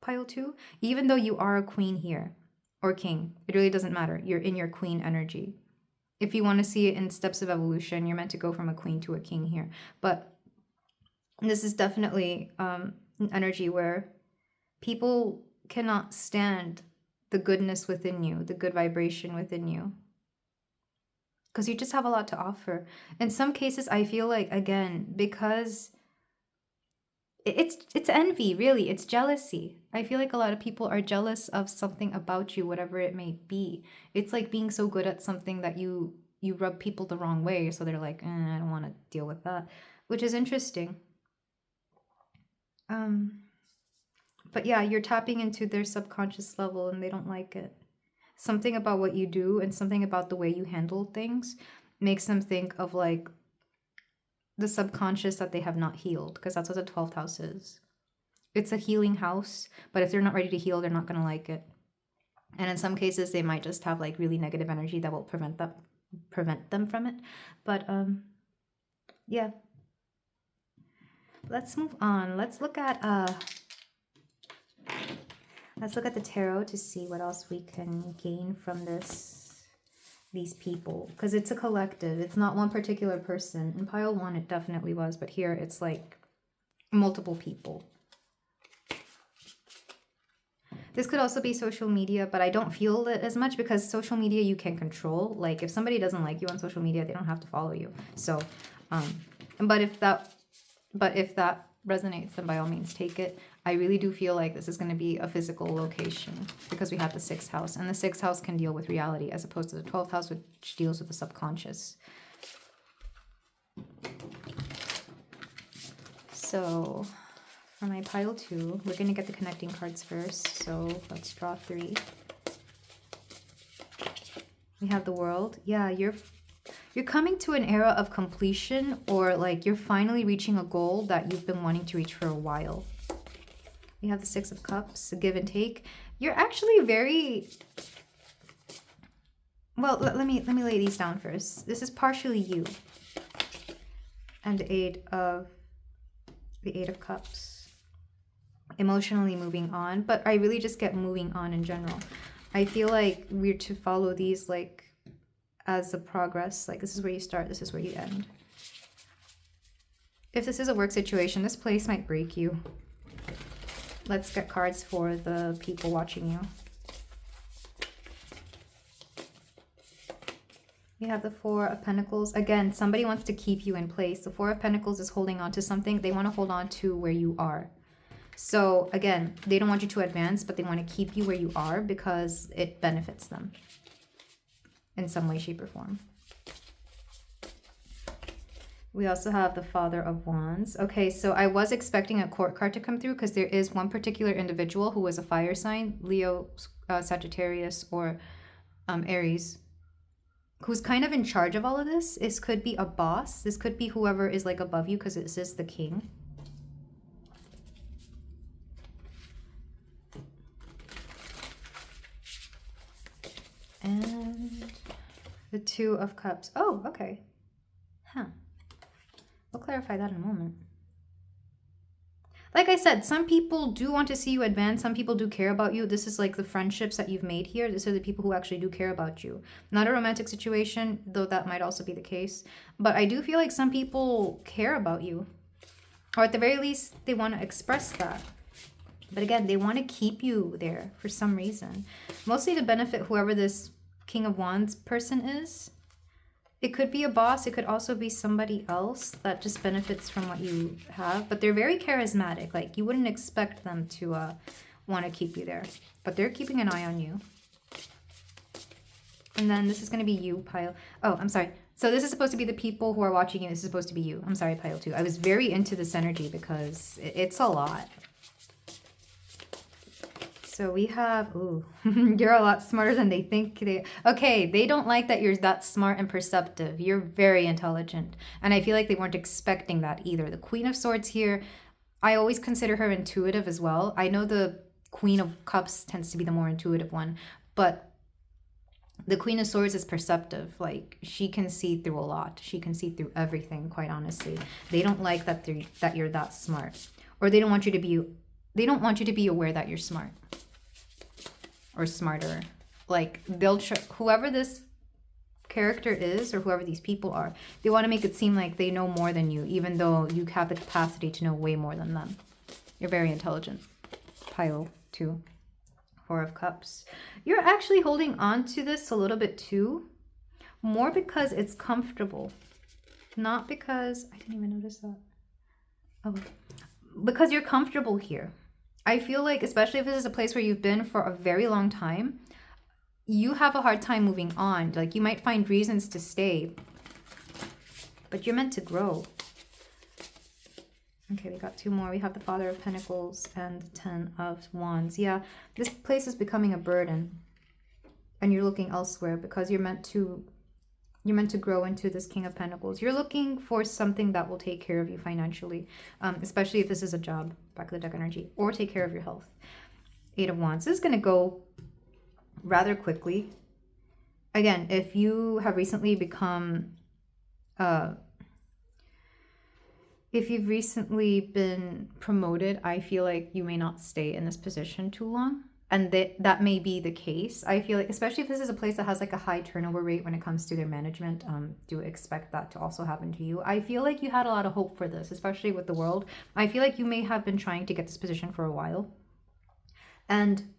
2, even though you are a queen here or king. It really doesn't matter. You're in your queen energy. If you want to see it in steps of evolution, you're meant to go from a queen to a king here. But this is definitely an energy where people cannot stand the goodness within you, the good vibration within you, because you just have a lot to offer. In some cases, I feel like, again, because it's envy, really. It's jealousy. I feel like a lot of people are jealous of something about you, whatever it may be. It's like being so good at something that you rub people the wrong way, so they're like, I don't want to deal with that, which is interesting. But yeah, you're tapping into their subconscious level and they don't like it. Something about what you do and something about the way you handle things makes them think of like the subconscious that they have not healed, because that's what the 12th house is. It's a healing house, but if they're not ready to heal, they're not going to like it. And in some cases, they might just have like really negative energy that will prevent them from it. But yeah. Let's move on. Let's look at the tarot to see what else we can gain from these people, because it's a collective. It's not one particular person. In pile 1 it definitely was, but here it's like multiple people. This could also be social media, but I don't feel it as much because social media you can control. Like if somebody doesn't like you on social media, they don't have to follow you. So but if that resonates, then by all means take it. I really do feel like this is going to be a physical location because we have the 6th house, and the 6th house can deal with reality as opposed to the 12th house, which deals with the subconscious. So for my pile 2, we're going to get the connecting cards first. So let's draw 3. We have the World. Yeah, you're coming to an era of completion, or like you're finally reaching a goal that you've been wanting to reach for a while. We have the 6 of Cups, a give and take. You're actually very... Well, let me lay these down first. This is partially you. And the 8 of Cups. Emotionally moving on, but I really just get moving on in general. I feel like we're to follow these like as a progress. Like this is where you start, this is where you end. If this is a work situation, this place might break you. Let's get cards for the people watching you. We have the 4 of Pentacles. Again, somebody wants to keep you in place. The 4 of Pentacles is holding on to something. They want to hold on to where you are. So again, they don't want you to advance, but they want to keep you where you are because it benefits them in some way, shape, or form. We also have the Father of Wands. Okay, so I was expecting a court card to come through because there is one particular individual who was a fire sign, Leo, Sagittarius, or Aries, who's kind of in charge of all of this. This could be a boss. This could be whoever is like above you because this is the king. And the 2 of Cups. Oh, okay. Huh. We'll clarify that in a moment. Like I said, some people do want to see you advance. Some people do care about you. This is like the friendships that you've made here. These are the people who actually do care about you. Not a romantic situation, though that might also be the case. But I do feel like some people care about you. Or at the very least, they want to express that. But again, they want to keep you there for some reason. Mostly to benefit whoever this King of Wands person is. It could be a boss. It could also be somebody else that just benefits from what you have. But they're very charismatic. Like, you wouldn't expect them to want to keep you there. But they're keeping an eye on you. And then this is going to be you, pile. Oh, I'm sorry. So this is supposed to be the people who are watching you. This is supposed to be you. I'm sorry, pile 2. I was very into this energy because it's a lot. So we have, ooh, you're a lot smarter than they think they, okay, they don't like that you're that smart and perceptive. You're very intelligent. And I feel like they weren't expecting that either. The Queen of Swords here, I always consider her intuitive as well. I know the Queen of Cups tends to be the more intuitive one, but The Queen of Swords is perceptive. Like, she can see through a lot. She can see through everything, quite honestly. They don't like that you're that smart. Or they don't want you to be aware that you're smart. Or smarter. Like, whoever this character is, or whoever these people are, they want to make it seem like they know more than you, even though you have the capacity to know way more than them. You're very intelligent. Pile 2. 4 of Cups. You're actually holding on to this a little bit too. More because it's comfortable. Not because... I didn't even notice that. Oh. Because you're comfortable here. I feel like, especially if this is a place where you've been for a very long time, you have a hard time moving on. Like, you might find reasons to stay, but you're meant to grow. Okay, we got 2 more. We have the Father of Pentacles and the 10 of Wands. Yeah, this place is becoming a burden, and you're looking elsewhere because you're meant to grow into this King of Pentacles. You're looking for something that will take care of you financially, especially if this is a job, back of the deck energy, or take care of your health. 8 of Wands. This is going to go rather quickly. Again, if you have recently become... if you've recently been promoted, I feel like you may not stay in this position too long. And that may be the case. I feel like, especially if this is a place that has like a high turnover rate when it comes to their management, do expect that to also happen to you. I feel like you had a lot of hope for this, especially with the World. I feel like you may have been trying to get this position for a while. And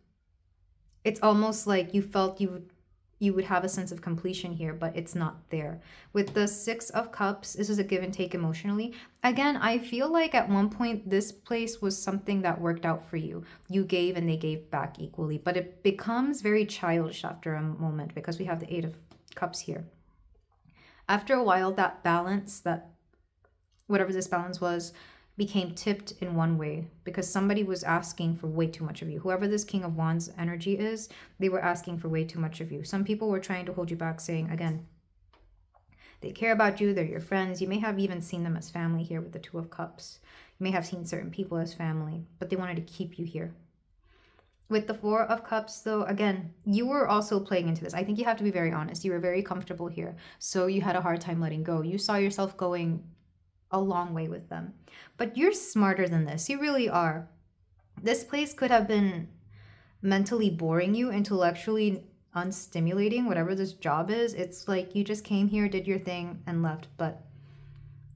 it's almost like you felt you would have a sense of completion here, but it's not there. With the 6 of Cups, this is a give and take emotionally. Again, I feel like at one point this place was something that worked out for you. You gave and they gave back equally, but it becomes very childish after a moment because we have the 8 of Cups here. After a while, that balance, that whatever this balance was, became tipped in one way because somebody was asking for way too much of you. Whoever this King of Wands energy is, they were asking for way too much of you. Some people were trying to hold you back, saying, again, they care about you, they're your friends. You may have even seen them as family here with the 2 of Cups. You may have seen certain people as family, but they wanted to keep you here. With the 4 of Cups, though, again, you were also playing into this. I think you have to be very honest. You were very comfortable here, so you had a hard time letting go. You saw yourself going a long way with them. But you're smarter than this. You really are. This place could have been mentally boring you, intellectually unstimulating, whatever this job is. It's like you just came here, did your thing, and left. But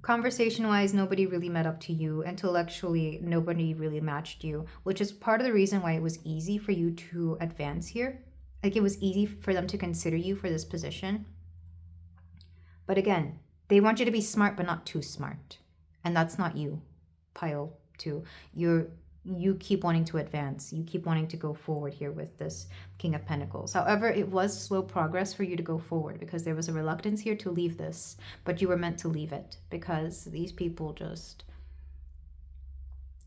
conversation-wise, nobody really met up to you. Intellectually, nobody really matched you, which is part of the reason why it was easy for you to advance here. Like, it was easy for them to consider you for this position. But again, they want you to be smart, but not too smart. And that's not you, pile 2. You keep wanting to advance. You keep wanting to go forward here with this King of Pentacles. However, it was slow progress for you to go forward because there was a reluctance here to leave this. But you were meant to leave it because these people just...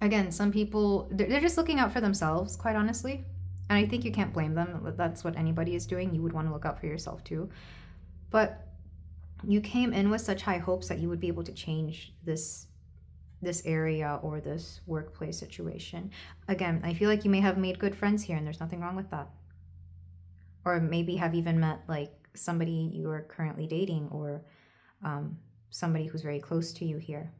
Again, some people, they're just looking out for themselves, quite honestly. And I think you can't blame them. That's what anybody is doing. You would want to look out for yourself too. But you came in with such high hopes that you would be able to change this area or this workplace situation. Again, I feel like you may have made good friends here and there's nothing wrong with that. Or maybe have even met like somebody you are currently dating or somebody who's very close to you here.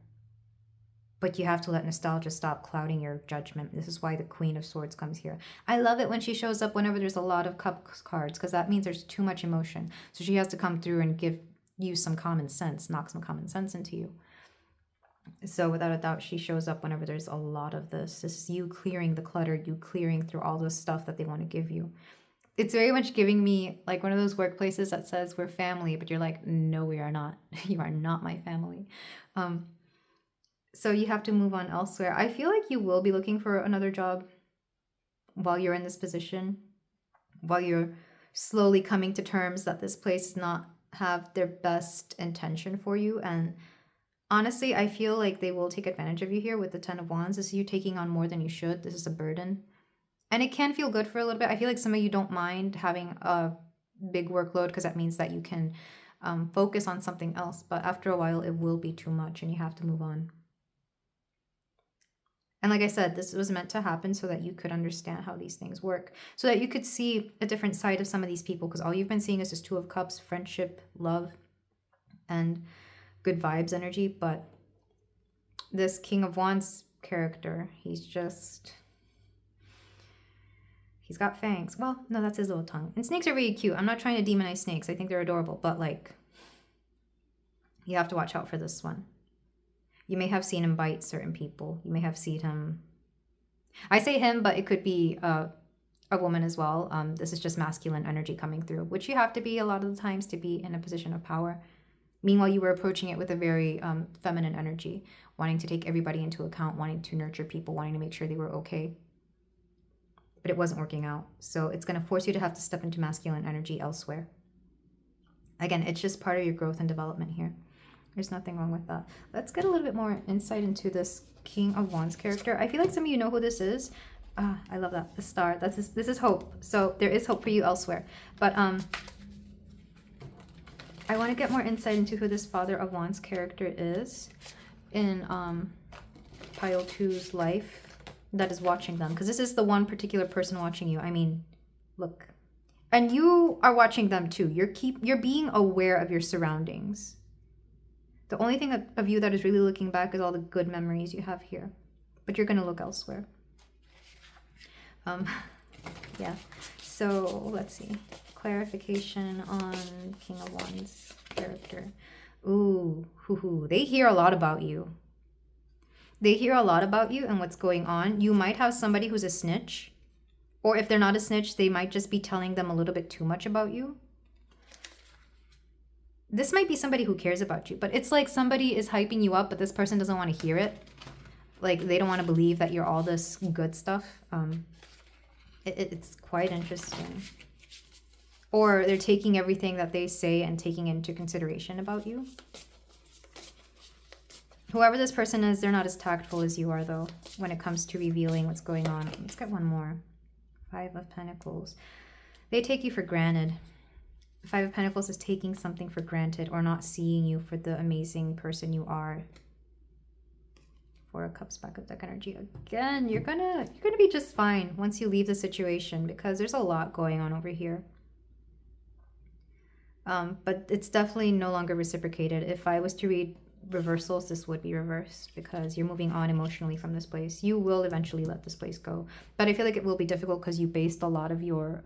But you have to let nostalgia stop clouding your judgment. This is why the Queen of Swords comes here. I love it when she shows up whenever there's a lot of cup cards because that means there's too much emotion. So she has to come through and use some common sense, knock some common sense into you. So without a doubt, she shows up whenever there's a lot of this. This is you clearing the clutter, you clearing through all the stuff that they want to give you. It's very much giving me like one of those workplaces that says we're family, but you're like, no, we are not. You are not my family. So you have to move on elsewhere. I feel like you will be looking for another job while you're in this position, while you're slowly coming to terms that this place does not have their best intention for you. And honestly, I feel like they will take advantage of you here with the 10 of Wands. This is you taking on more than you should. This is a burden. And it can feel good for a little bit. I feel like some of you don't mind having a big workload because that means that you can focus on something else. But after a while, it will be too much and you have to move on. And like I said, this was meant to happen so that you could understand how these things work, so that you could see a different side of some of these people, because all you've been seeing is this Two of Cups, friendship, love, and good vibes energy. But this King of Wands character, he's got fangs. Well, no, that's his little tongue. And snakes are really cute. I'm not trying to demonize snakes. I think they're adorable, but like, you have to watch out for this one. You may have seen him bite certain people. You may have seen him. I say him, but it could be a woman as well. This is just masculine energy coming through, which you have to be a lot of the times to be in a position of power. Meanwhile, you were approaching it with a very feminine energy, wanting to take everybody into account, wanting to nurture people, wanting to make sure they were okay. But it wasn't working out. So it's going to force you to have to step into masculine energy elsewhere. Again, it's just part of your growth and development here. There's nothing wrong with that. Let's get a little bit more insight into this King of Wands character. I feel like some of you know who this is. I love that. The star. This is hope. So there is hope for you elsewhere. But I want to get more insight into who this Father of Wands character is in pile 2's life that is watching them. Because this is the one particular person watching you. I mean, look. And you are watching them too. You're being aware of your surroundings. The only thing of you that is really looking back is all the good memories you have here. But you're going to look elsewhere. Yeah. So, let's see. Clarification on King of Wands character. Ooh, they hear a lot about you. They hear a lot about you and what's going on. You might have somebody who's a snitch. Or if they're not a snitch, they might just be telling them a little bit too much about you. This might be somebody who cares about you, but it's like somebody is hyping you up, but this person doesn't want to hear it. Like, they don't want to believe that you're all this good stuff. It's quite interesting. Or they're taking everything that they say and taking into consideration about you. Whoever this person is, they're not as tactful as you are, though, when it comes to revealing what's going on. Let's get one more. 5 of Pentacles. They take you for granted. 5 of Pentacles is taking something for granted or not seeing you for the amazing person you are. 4 of Cups, back of deck energy. Again, you're gonna be just fine once you leave the situation, because there's a lot going on over here. But it's definitely no longer reciprocated. If I was to read reversals, this would be reversed, because you're moving on emotionally from this place. You will eventually let this place go. But I feel like it will be difficult because you based a lot of your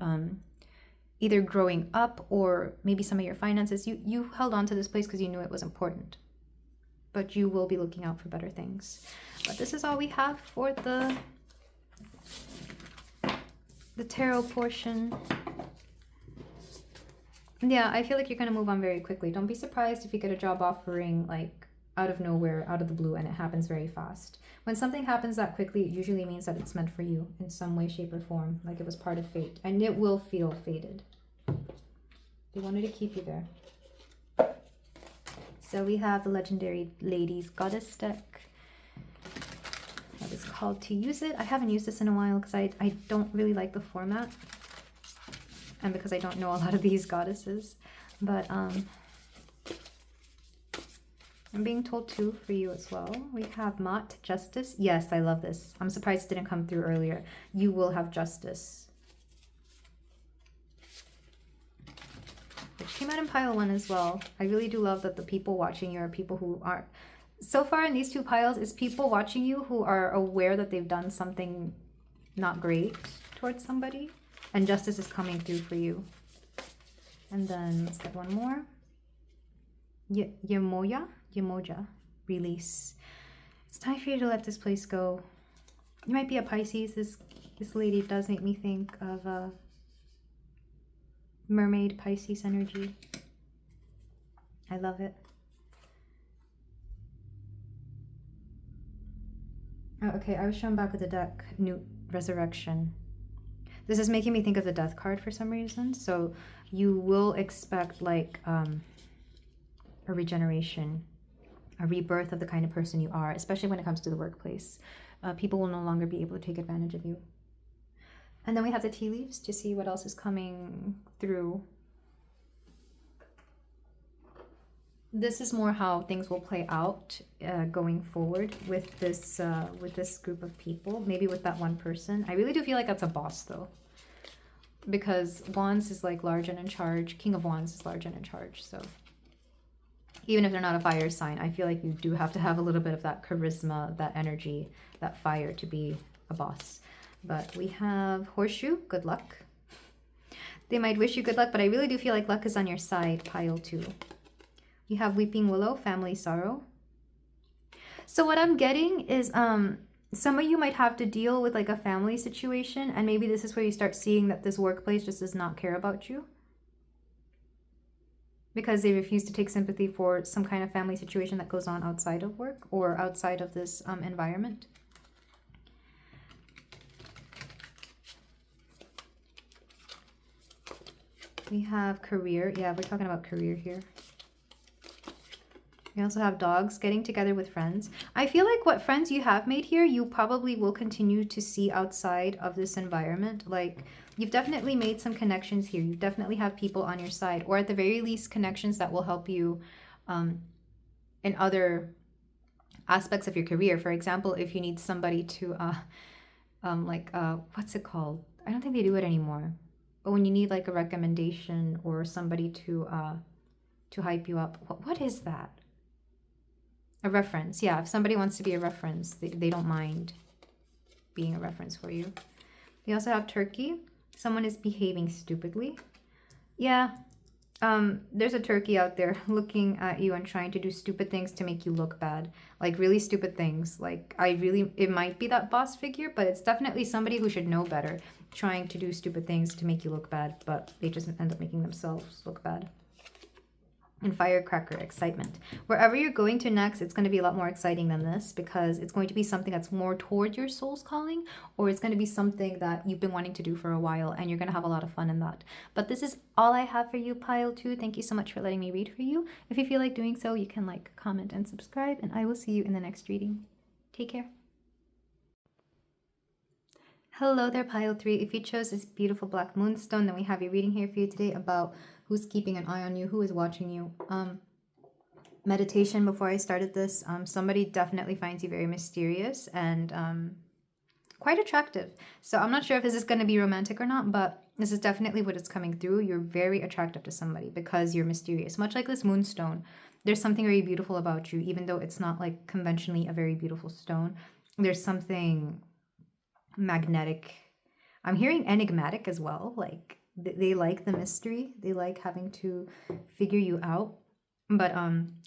either growing up or maybe some of your finances, you held on to this place because you knew it was important. But you will be looking out for better things. But this is all we have for the tarot portion. Yeah, I feel like you're going to move on very quickly. Don't be surprised if you get a job offering like out of nowhere, out of the blue, and it happens very fast. When something happens that quickly, it usually means that it's meant for you in some way, shape, or form, like it was part of fate. And it will feel fated. They wanted to keep you there. So we have the Legendary Ladies Goddess deck. I was called to use it. I haven't used this in a while because I don't really like the format. And because I don't know a lot of these goddesses. But I'm being told too for you as well. We have Mott, Justice. Yes, I love this. I'm surprised it didn't come through earlier. You will have justice. Which came out in pile 1 as well. I really do love that the people watching you are people who are... So far in these 2 piles, is people watching you who are aware that they've done something not great towards somebody. And justice is coming through for you. And then let's get one more. Yemoja, release. It's time for you to let this place go. You might be a Pisces. This lady does make me think of a mermaid Pisces energy. I love it. Oh, okay, I was shown back with the deck, New Resurrection. This is making me think of the Death card for some reason. So you will expect like a regeneration, a rebirth of the kind of person you are, especially when it comes to the workplace. People will no longer be able to take advantage of you. And then we have the tea leaves to see what else is coming through. this is more how things will play out going forward with this group of people. Maybe with that one person. I really do feel like that's a boss though, because Wands is like large and in charge. King of Wands is large and in charge. So even if they're not a fire sign, I feel like you do have to have a little bit of that charisma, that energy, that fire to be a boss. But we have Horseshoe, good luck. They might wish you good luck, but I really do feel like luck is on your side, pile 2. We have Weeping Willow, family sorrow. So what I'm getting is some of you might have to deal with like a family situation, and maybe this is where you start seeing that this workplace just does not care about you, because they refuse to take sympathy for some kind of family situation that goes on outside of work or outside of this environment. We have career. Yeah, we're talking about career here. We also have dogs, getting together with friends. I feel like what friends you have made here, you probably will continue to see outside of this environment. Like, you've definitely made some connections here. You definitely have people on your side, or at the very least, connections that will help you in other aspects of your career. For example, if you need somebody to, what's it called? I don't think they do it anymore. But when you need like a recommendation or somebody to hype you up, what is that? A reference. Yeah, if somebody wants to be a reference, they don't mind being a reference for you. We also have turkey. Someone is behaving stupidly. Yeah, there's a turkey out there looking at you and trying to do stupid things to make you look bad. Like really stupid things. Like it might be that boss figure, but it's definitely somebody who should know better, trying to do stupid things to make you look bad, but they just end up making themselves look bad. And firecracker, excitement. Wherever you're going to next, it's going to be a lot more exciting than this, because it's going to be something that's more toward your soul's calling, or it's going to be something that you've been wanting to do for a while, and you're going to have a lot of fun in that. But this is all I have for you, pile 2. Thank you so much for letting me read for you. If you feel like doing so, you can like, comment, and subscribe, and I will see you in the next reading. Take care. Hello there, pile 3. If you chose this beautiful black moonstone, then we have a reading here for you today about who's keeping an eye on you, who is watching you. Meditation before I started this, somebody definitely finds you very mysterious and quite attractive. So I'm not sure if this is going to be romantic or not, but this is definitely what is coming through. You're very attractive to somebody because you're mysterious. Much like this moonstone, there's something very beautiful about you, even though it's not like conventionally a very beautiful stone. There's something magnetic. I'm hearing enigmatic as well. Like they like the mystery. They like having to figure you out. But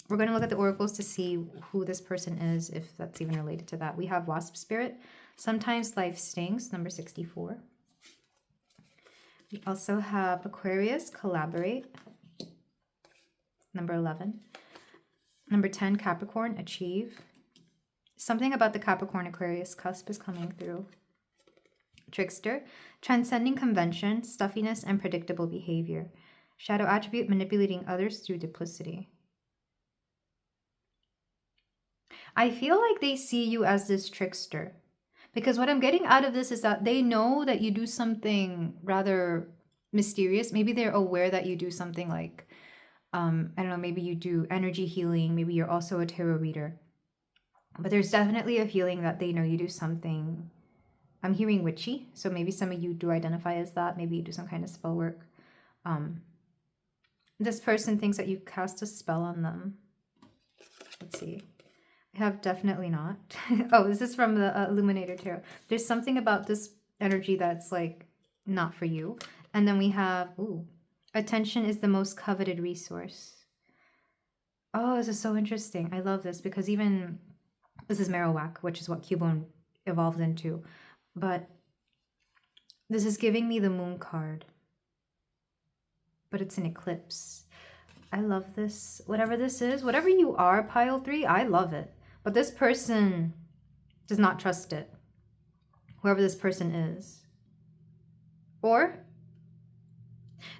we're going to look at the oracles to see who this person is, if that's even related to that. We have wasp spirit. Sometimes life stings, number 64. We also have Aquarius, collaborate, number 11. Number 10, Capricorn, achieve. Something about the Capricorn Aquarius cusp is coming through. Trickster, transcending convention, stuffiness, and predictable behavior. Shadow attribute, manipulating others through duplicity. I feel like they see you as this trickster, because what I'm getting out of this is that they know that you do something rather mysterious. Maybe they're aware that you do something like, I don't know, maybe you do energy healing. Maybe you're also a tarot reader. But there's definitely a feeling that they know you do something. I'm hearing witchy, so maybe some of you do identify as that. Maybe you do some kind of spell work. This person thinks that you cast a spell on them. Let's see. I have definitely not. Oh, this is from the Illuminator Tarot. There's something about this energy that's like not for you. And then we have, attention is the most coveted resource. Oh, this is so interesting. I love this because even, this is Marowak, which is what Cubone evolved into. But this is giving me the moon card. But it's an eclipse. I love this. Whatever this is, whatever you are, pile 3, I love it. But this person does not trust it. Whoever this person is. Or,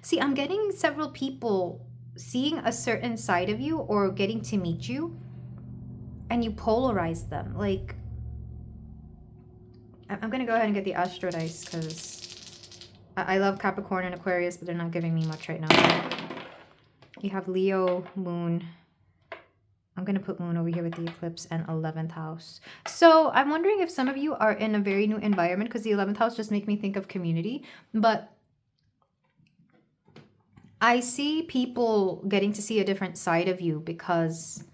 see, I'm getting several people seeing a certain side of you or getting to meet you. And you polarize them. Like, I'm going to go ahead and get the Astro Dice because I love Capricorn and Aquarius, but they're not giving me much right now. You have Leo, Moon, I'm going to put moon over here with the eclipse and 11th house. So I'm wondering if some of you are in a very new environment, because the 11th house just make me think of community. But I see people getting to see a different side of you because,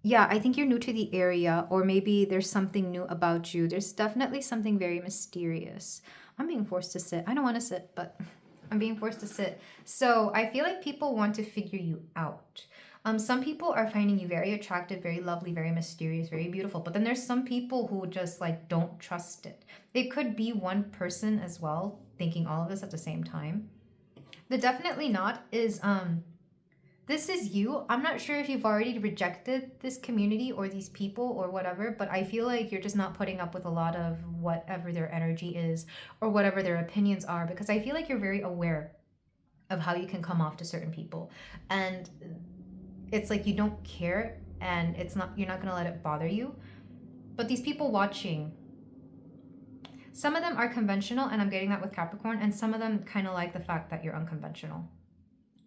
yeah, I think you're new to the area, or maybe there's something new about you. There's definitely something very mysterious. I'm being forced to sit. I don't want to sit, but I'm being forced to sit. So I feel like people want to figure you out. Some people are finding you very attractive, very lovely, very mysterious, very beautiful. But then there's some people who just like don't trust it. It could be one person as well, thinking all of this at the same time. The definitely not is this is you. I'm not sure if you've already rejected this community or these people or whatever, but I feel like you're just not putting up with a lot of whatever their energy is or whatever their opinions are, because I feel like you're very aware of how you can come off to certain people. And it's like you don't care, and you're not going to let it bother you. But these people watching, some of them are conventional, and I'm getting that with Capricorn, and some of them kind of like the fact that you're unconventional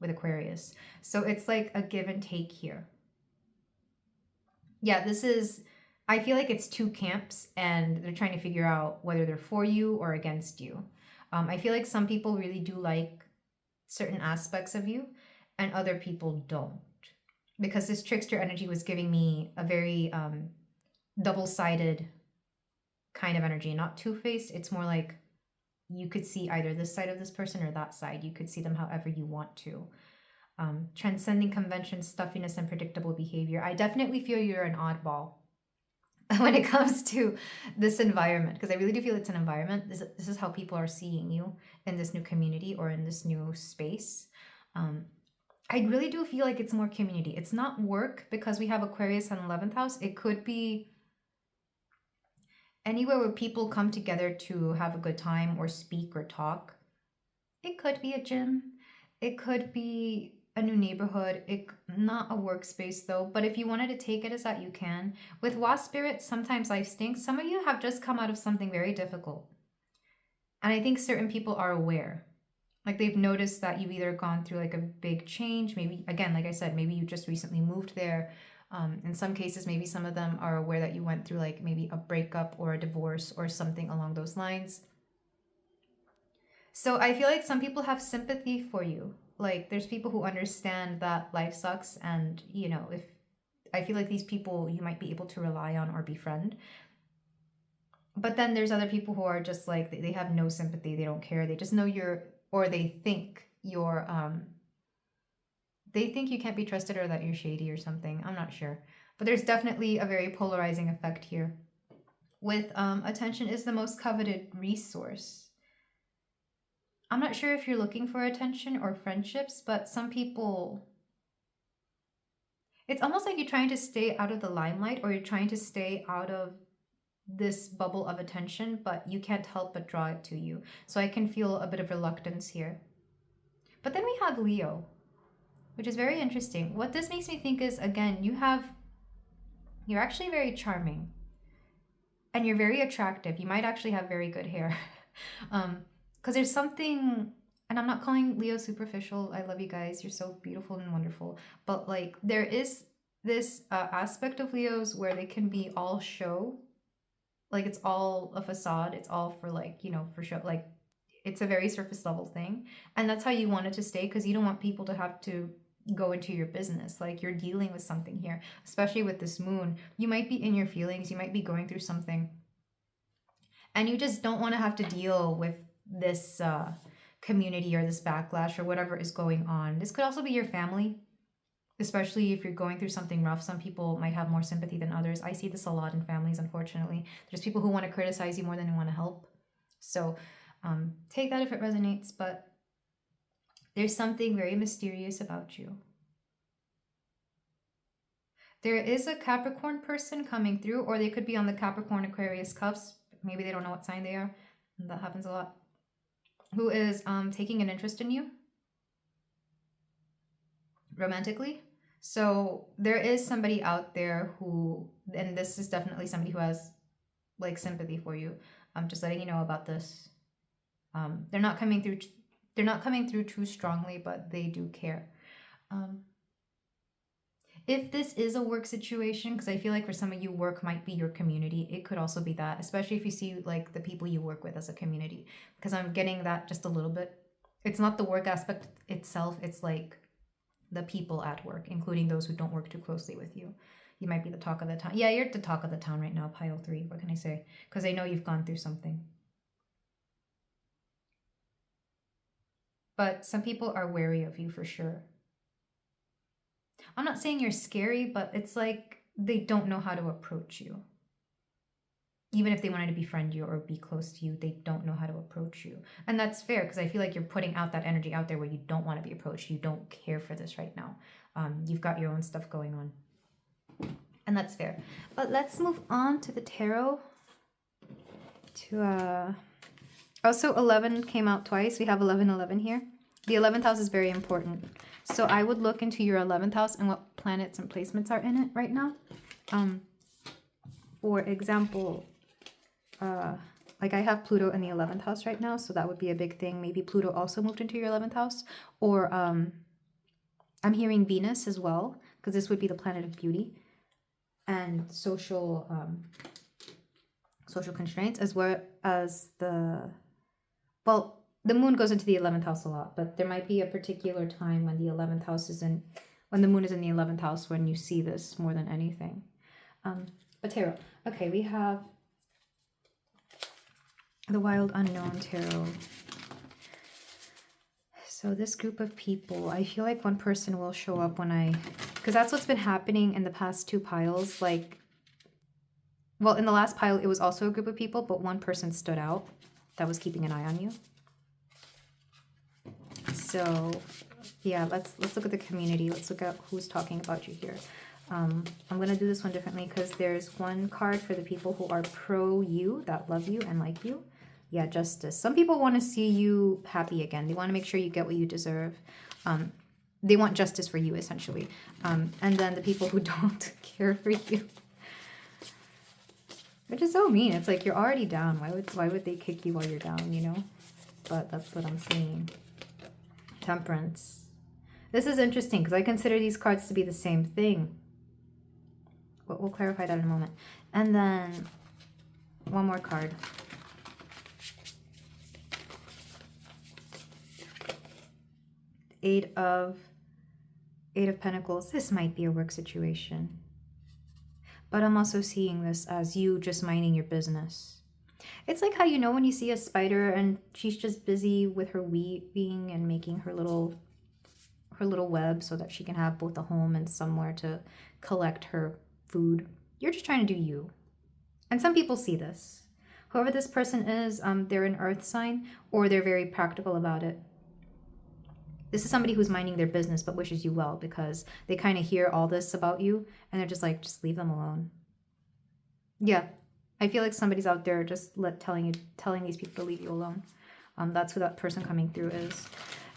with Aquarius. So it's like a give and take here. Yeah, I feel like it's two camps, and they're trying to figure out whether they're for you or against you. I feel like some people really do like certain aspects of you, and other people don't. Because this trickster energy was giving me a very double-sided kind of energy. Not two-faced, it's more like you could see either this side of this person or that side. You could see them however you want to. Transcending convention, stuffiness, and predictable behavior. I definitely feel you're an oddball when it comes to this environment, because I really do feel it's an environment. This is how people are seeing you in this new community or in this new space. I really do feel like it's more community. It's not work, because we have Aquarius on 11th house. It could be anywhere where people come together to have a good time or speak or talk. It could be a gym. It could be a new neighborhood. Not a workspace though, but if you wanted to take it as that, you can. With Wasp Spirit, sometimes life stinks. Some of you have just come out of something very difficult. And I think certain people are aware. Like they've noticed that you've either gone through like a big change, maybe, again, like I said, maybe you just recently moved there. In some cases, maybe some of them are aware that you went through like maybe a breakup or a divorce or something along those lines. So I feel like some people have sympathy for you. Like there's people who understand that life sucks, and if I feel like these people you might be able to rely on or befriend. But then there's other people who are just like, they have no sympathy, they don't care, they just know or they think you can't be trusted, or that you're shady or something. I'm not sure. But there's definitely a very polarizing effect here. With attention is the most coveted resource. I'm not sure if you're looking for attention or friendships, but some people, it's almost like you're trying to stay out of the limelight, or you're trying to stay out of this bubble of attention, but you can't help but draw it to you. So I can feel a bit of reluctance here. But then we have Leo, which is very interesting. What this makes me think is, again, you're actually very charming, and you're very attractive. You might actually have very good hair. Because there's something, and I'm not calling Leo superficial. I love you guys. You're so beautiful and wonderful. But like there is this aspect of Leos where they can be all show. Like it's all a facade. It's all for like, for show. Like it's a very surface level thing. And that's how you want it to stay, because you don't want people to have to go into your business. Like you're dealing with something here, especially with this moon. You might be in your feelings. You might be going through something. And you just don't want to have to deal with this community or this backlash or whatever is going on. This could also be your family, especially if you're going through something rough. Some people might have more sympathy than others. I see this a lot in families, unfortunately. There's people who want to criticize you more than they want to help. So take that if it resonates, but there's something very mysterious about you. There is a Capricorn person coming through, or they could be on the Capricorn Aquarius cusp. Maybe they don't know what sign they are. That happens a lot. Who is taking an interest in you romantically. So there is somebody out there who, and this is definitely somebody who has like sympathy for you. I'm just letting you know about this. They're not coming through too strongly, but they do care. If this is a work situation, because I feel like for some of you, work might be your community. It could also be that, especially if you see like the people you work with as a community. Because I'm getting that just a little bit. It's not the work aspect itself. It's like the people at work, including those who don't work too closely with you. You might be the talk of the town. Yeah, you're the talk of the town right now, pile 3. What can I say? Because I know you've gone through something. But some people are wary of you for sure. I'm not saying you're scary, but it's like they don't know how to approach you. Even if they wanted to befriend you or be close to you, they don't know how to approach you. And that's fair, because I feel like you're putting out that energy out there where you don't want to be approached. You don't care for this right now. You've got your own stuff going on. And that's fair. But let's move on to the tarot. Also, 11 came out twice. We have 1111 here. The 11th house is very important. So I would look into your 11th house and what planets and placements are in it right now. For example, like I have Pluto in the 11th house right now, so that would be a big thing. Maybe Pluto also moved into your 11th house. Or I'm hearing Venus as well, because this would be the planet of beauty and social constraints, as well as the moon goes into the 11th house a lot, but there might be a particular time when the 11th house when the moon is in the 11th house when you see this more than anything. But tarot. Okay, we have the Wild Unknown Tarot. So this group of people, I feel like one person will show up because that's what's been happening in the past 2 piles. Like, well, in the last pile, it was also a group of people, but one person stood out that was keeping an eye on you. So, yeah, let's look at the community. Let's look at who's talking about you here. I'm going to do this one differently because there's one card for the people who are pro you, that love you and like you. Yeah, justice. Some people want to see you happy again. They want to make sure you get what you deserve. They want justice for you, essentially. And then the people who don't care for you. Which is so mean. It's like you're already down. Why would they kick you while you're down, you know? But that's what I'm seeing. Temperance. This is interesting because I consider these cards to be the same thing. But we'll clarify that in a moment. And then one more card. Eight of Pentacles. This might be a work situation. But I'm also seeing this as you just minding your business. It's like how, you know, when you see a spider and she's just busy with her weaving and making her little web so that she can have both a home and somewhere to collect her food. You're just trying to do you. And some people see this. Whoever this person is, they're an earth sign or they're very practical about it. This is somebody who's minding their business but wishes you well because they kind of hear all this about you and they're just like, just leave them alone. Yeah, I feel like somebody's out there just telling these people to leave you alone. That's who that person coming through is.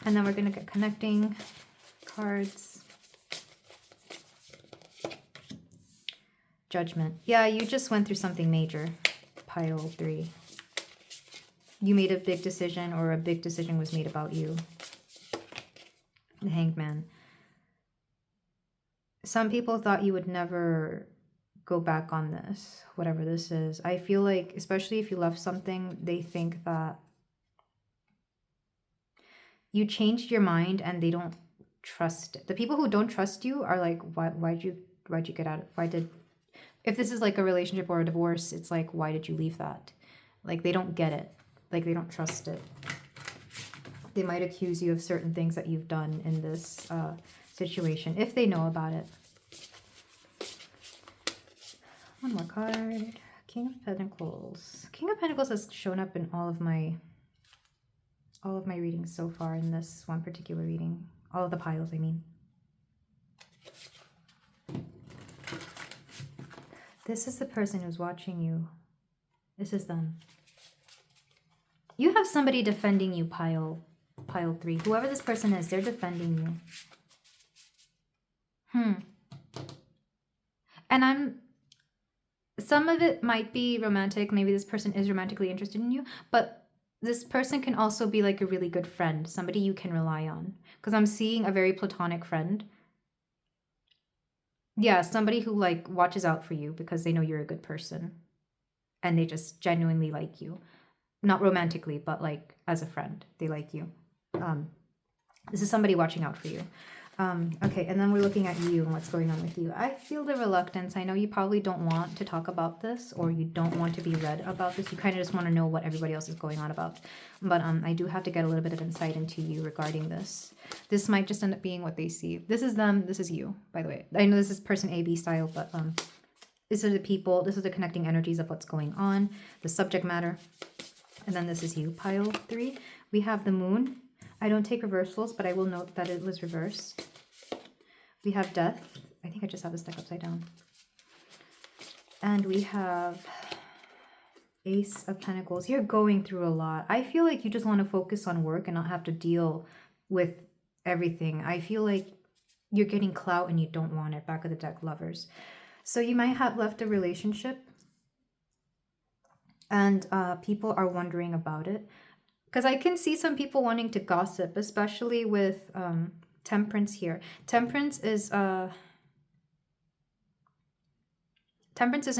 And then we're going to get connecting cards. Judgment. Yeah, you just went through something major. Pile 3. You made a big decision or a big decision was made about you. The Hanged Man. Some people thought you would never go back on this, whatever this is. I feel like, especially if you left something, they think that you changed your mind and they don't trust it. The people who don't trust you are like, why'd you get out of, if this is like a relationship or a divorce, it's like, why did you leave that? Like, they don't get it. Like, they don't trust it. They might accuse you of certain things that you've done in this situation, if they know about it. One more card. King of Pentacles. King of Pentacles has shown up in all of my readings so far in this one particular reading. All of the piles, I mean. This is the person who's watching you. This is them. You have somebody defending you, pile 3. Whoever this person is, they're defending you. And some of it might be romantic. Maybe this person is romantically interested in you, but this person can also be like a really good friend, somebody you can rely on. Because I'm seeing a very platonic friend. Yeah, somebody who like watches out for you because they know you're a good person and they just genuinely like you. Not romantically, but like as a friend, they like you. Um, this is somebody watching out for you. Okay, and then we're looking at you and what's going on with you. I feel the reluctance. I know you probably don't want to talk about this, or you don't want to be read about this. You kind of just want to know what everybody else is going on about. But I do have to get a little bit of insight into you regarding this. This might just end up being what they see. This is them. This is you, by the way. I know this is person A, B style, but these are the people. This is the connecting energies of what's going on, the subject matter. And then this is you, pile 3. We have the moon. I don't take reversals, but I will note that it was reversed. We have death. I think I just have this deck upside down. And we have Ace of Pentacles. You're going through a lot. I feel like you just want to focus on work and not have to deal with everything. I feel like you're getting clout and you don't want it. Back of the deck, Lovers. So you might have left a relationship and people are wondering about it. Because I can see some people wanting to gossip, especially with Temperance here. Temperance is an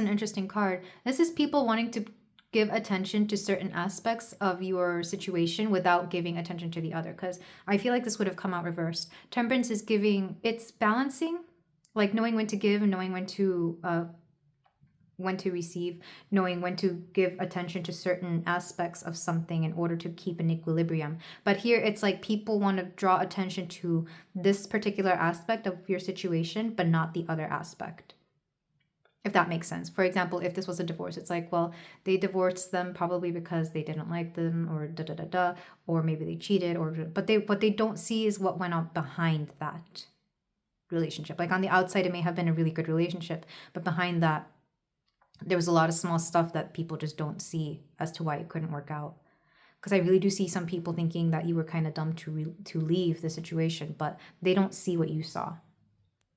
interesting card. This is people wanting to give attention to certain aspects of your situation without giving attention to the other. Because I feel like this would have come out reversed. Temperance is giving, it's balancing, like knowing when to give and knowing when to receive, knowing when to give attention to certain aspects of something in order to keep an equilibrium. But here it's like people want to draw attention to this particular aspect of your situation, but not the other aspect. If that makes sense. For example, if this was a divorce, it's like, well, they divorced them probably because they didn't like them or da-da-da-da, or maybe they cheated, or but what they don't see is what went on behind that relationship. Like on the outside, it may have been a really good relationship, but behind that, there was a lot of small stuff that people just don't see as to why it couldn't work out. Because I really do see some people thinking that you were kind of dumb to leave the situation, but they don't see what you saw.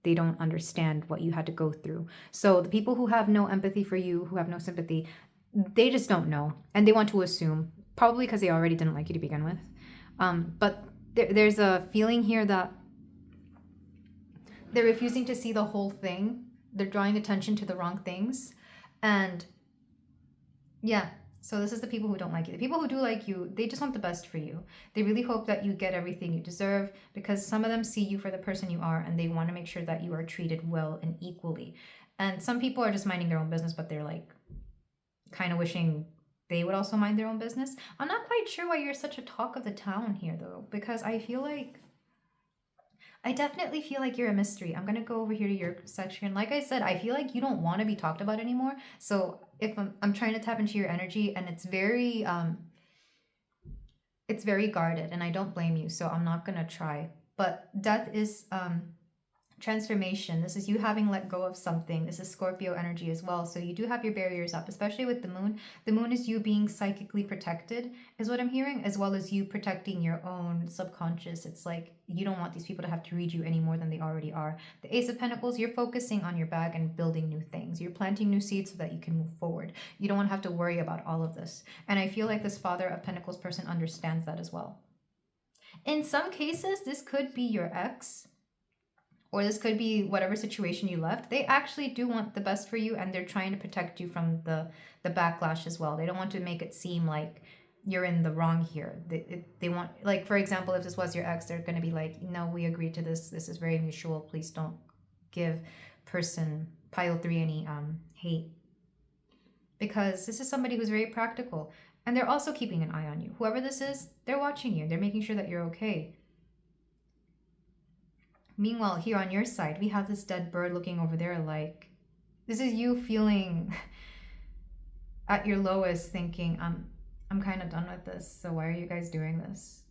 They don't understand what you had to go through. So the people who have no empathy for you, who have no sympathy, they just don't know. And they want to assume, probably because they already didn't like you to begin with. But there's a feeling here that they're refusing to see the whole thing. They're drawing attention to the wrong things. And yeah, so this is the people who don't like you. The people who do like you, they just want the best for you. They really hope that you get everything you deserve because some of them see you for the person you are and they want to make sure that you are treated well and equally. And some people are just minding their own business, but they're like kind of wishing they would also mind their own business. I'm not quite sure why you're such a talk of the town here though, because I definitely feel like you're a mystery. I'm going to go over here to your section. Like I said, I feel like you don't want to be talked about anymore. So if I'm trying to tap into your energy and it's very guarded and I don't blame you. So I'm not going to try. But death is transformation. This is you having let go of something. This is Scorpio energy as well. So you do have your barriers up, especially with the moon. The moon is you being psychically protected is what I'm hearing, as well as you protecting your own subconscious. It's like you don't want these people to have to read you any more than they already are. The Ace of Pentacles, you're focusing on your bag and building new things. You're planting new seeds so that you can move forward. You don't want to have to worry about all of this. And I feel like this Father of Pentacles person understands that as well. In some cases, this could be your ex, or this could be whatever situation you left. They actually do want the best for you and they're trying to protect you from the backlash as well. They don't want to make it seem like you're in the wrong here. They want, like, for example, if this was your ex, they're going to be like, no, we agreed to this. This is very mutual. Please don't give person pile 3 any hate. Because this is somebody who's very practical. And they're also keeping an eye on you. Whoever this is, they're watching you. They're making sure that you're okay. Meanwhile, here on your side, we have this dead bird looking over there like, this is you feeling at your lowest thinking, I'm kind of done with this, so why are you guys doing this?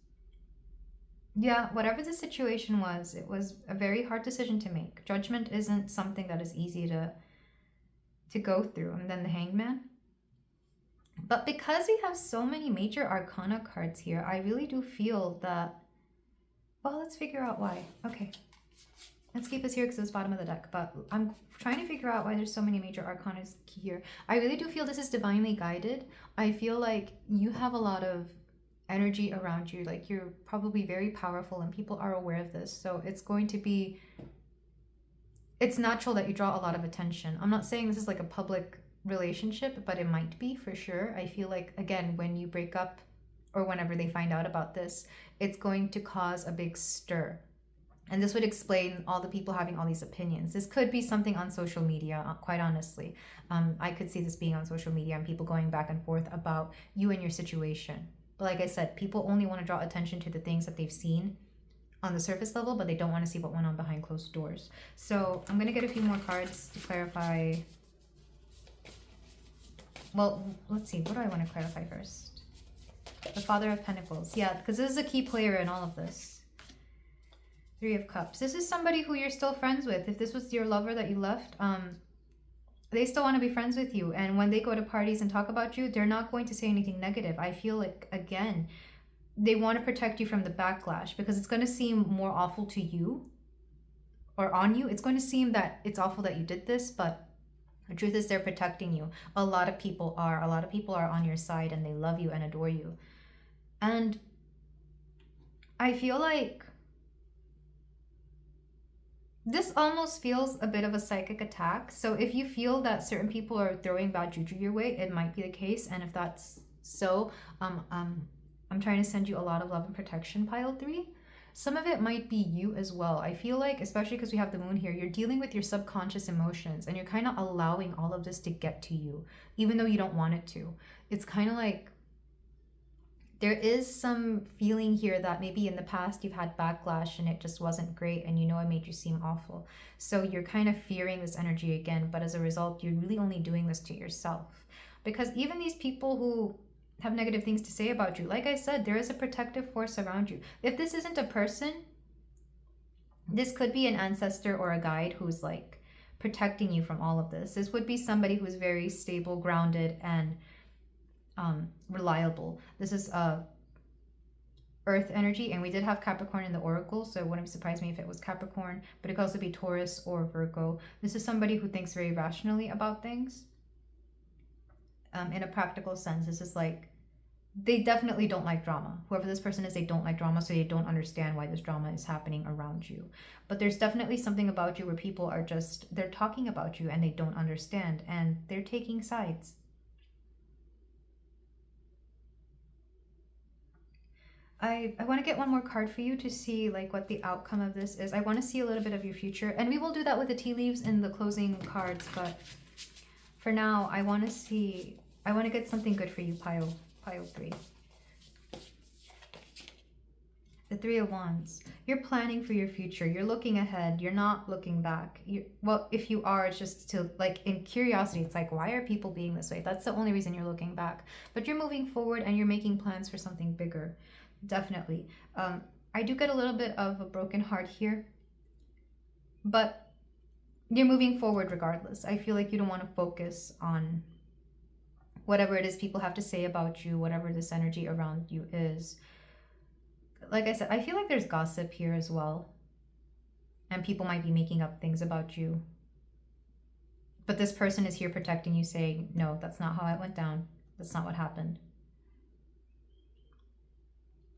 Yeah, whatever the situation was, it was a very hard decision to make. Judgment isn't something that is easy to go through. And then the Hangman. But because we have so many major arcana cards here, I really do feel that, well, let's figure out why. Okay. Let's keep this here because it's bottom of the deck, but I'm trying to figure out why there's so many major arcana here. I really do feel this is divinely guided. I feel like you have a lot of energy around you. Like you're probably very powerful and people are aware of this. So it's going to be it's natural that you draw a lot of attention. I'm not saying this is like a public relationship, but it might be for sure. I feel like, again, when you break up or whenever they find out about this, it's going to cause a big stir. And this would explain all the people having all these opinions. This could be something on social media, quite honestly. I could see this being on social media and people going back and forth about you and your situation. But like I said, people only want to draw attention to the things that they've seen on the surface level, but they don't want to see what went on behind closed doors. So I'm going to get a few more cards to clarify. Well, let's see. What do I want to clarify first? The Father of Pentacles. Yeah, because this is a key player in all of this. Three of Cups. This is somebody who you're still friends with. If this was your lover that you left, they still want to be friends with you. And when they go to parties and talk about you, they're not going to say anything negative. I feel like, again, they want to protect you from the backlash because it's going to seem more awful to you or on you. It's going to seem that it's awful that you did this, but the truth is they're protecting you. A lot of people are. A lot of people are on your side and they love you and adore you. And I feel like this almost feels a bit of a psychic attack. So if you feel that certain people are throwing bad juju your way, it might be the case. And if that's so, I'm trying to send you a lot of love and protection, pile 3. Some of it might be you as well. I feel like, especially because we have the moon here, you're dealing with your subconscious emotions and you're kind of allowing all of this to get to you, even though you don't want it to. It's kind of like there is some feeling here that maybe in the past you've had backlash and it just wasn't great and you know it made you seem awful. So you're kind of fearing this energy again, but as a result, you're really only doing this to yourself. Because even these people who have negative things to say about you, like I said, there is a protective force around you. If this isn't a person, this could be an ancestor or a guide who's like protecting you from all of this. This would be somebody who's very stable, grounded, and reliable. This is earth energy, and we did have Capricorn in the oracle, so it wouldn't surprise me if it was Capricorn, but it could also be Taurus or Virgo. This is somebody who thinks very rationally about things. In a practical sense, this is like they definitely don't like drama. Whoever this person is, they don't like drama, so they don't understand why this drama is happening around you. But there's definitely something about you where people are just, they're talking about you and they don't understand and they're taking sides. I want to get one more card for you to see like what the outcome of this is. I want to see a little bit of your future, and we will do that with the tea leaves in the closing cards, but for now I want to get something good for you, pile 3. The Three of Wands. You're planning for your future. You're looking ahead. You're not looking back. Well, if you are, it's just to like in curiosity. It's like, why are people being this way? That's the only reason you're looking back. But you're moving forward and you're making plans for something bigger. Definitely. I do get a little bit of a broken heart here, but you're moving forward regardless. I feel like you don't want to focus on whatever it is people have to say about you, whatever this energy around you is. Like I said, I feel like there's gossip here as well, and people might be making up things about you, but this person is here protecting you, saying, no, that's not how it went down. That's not what happened.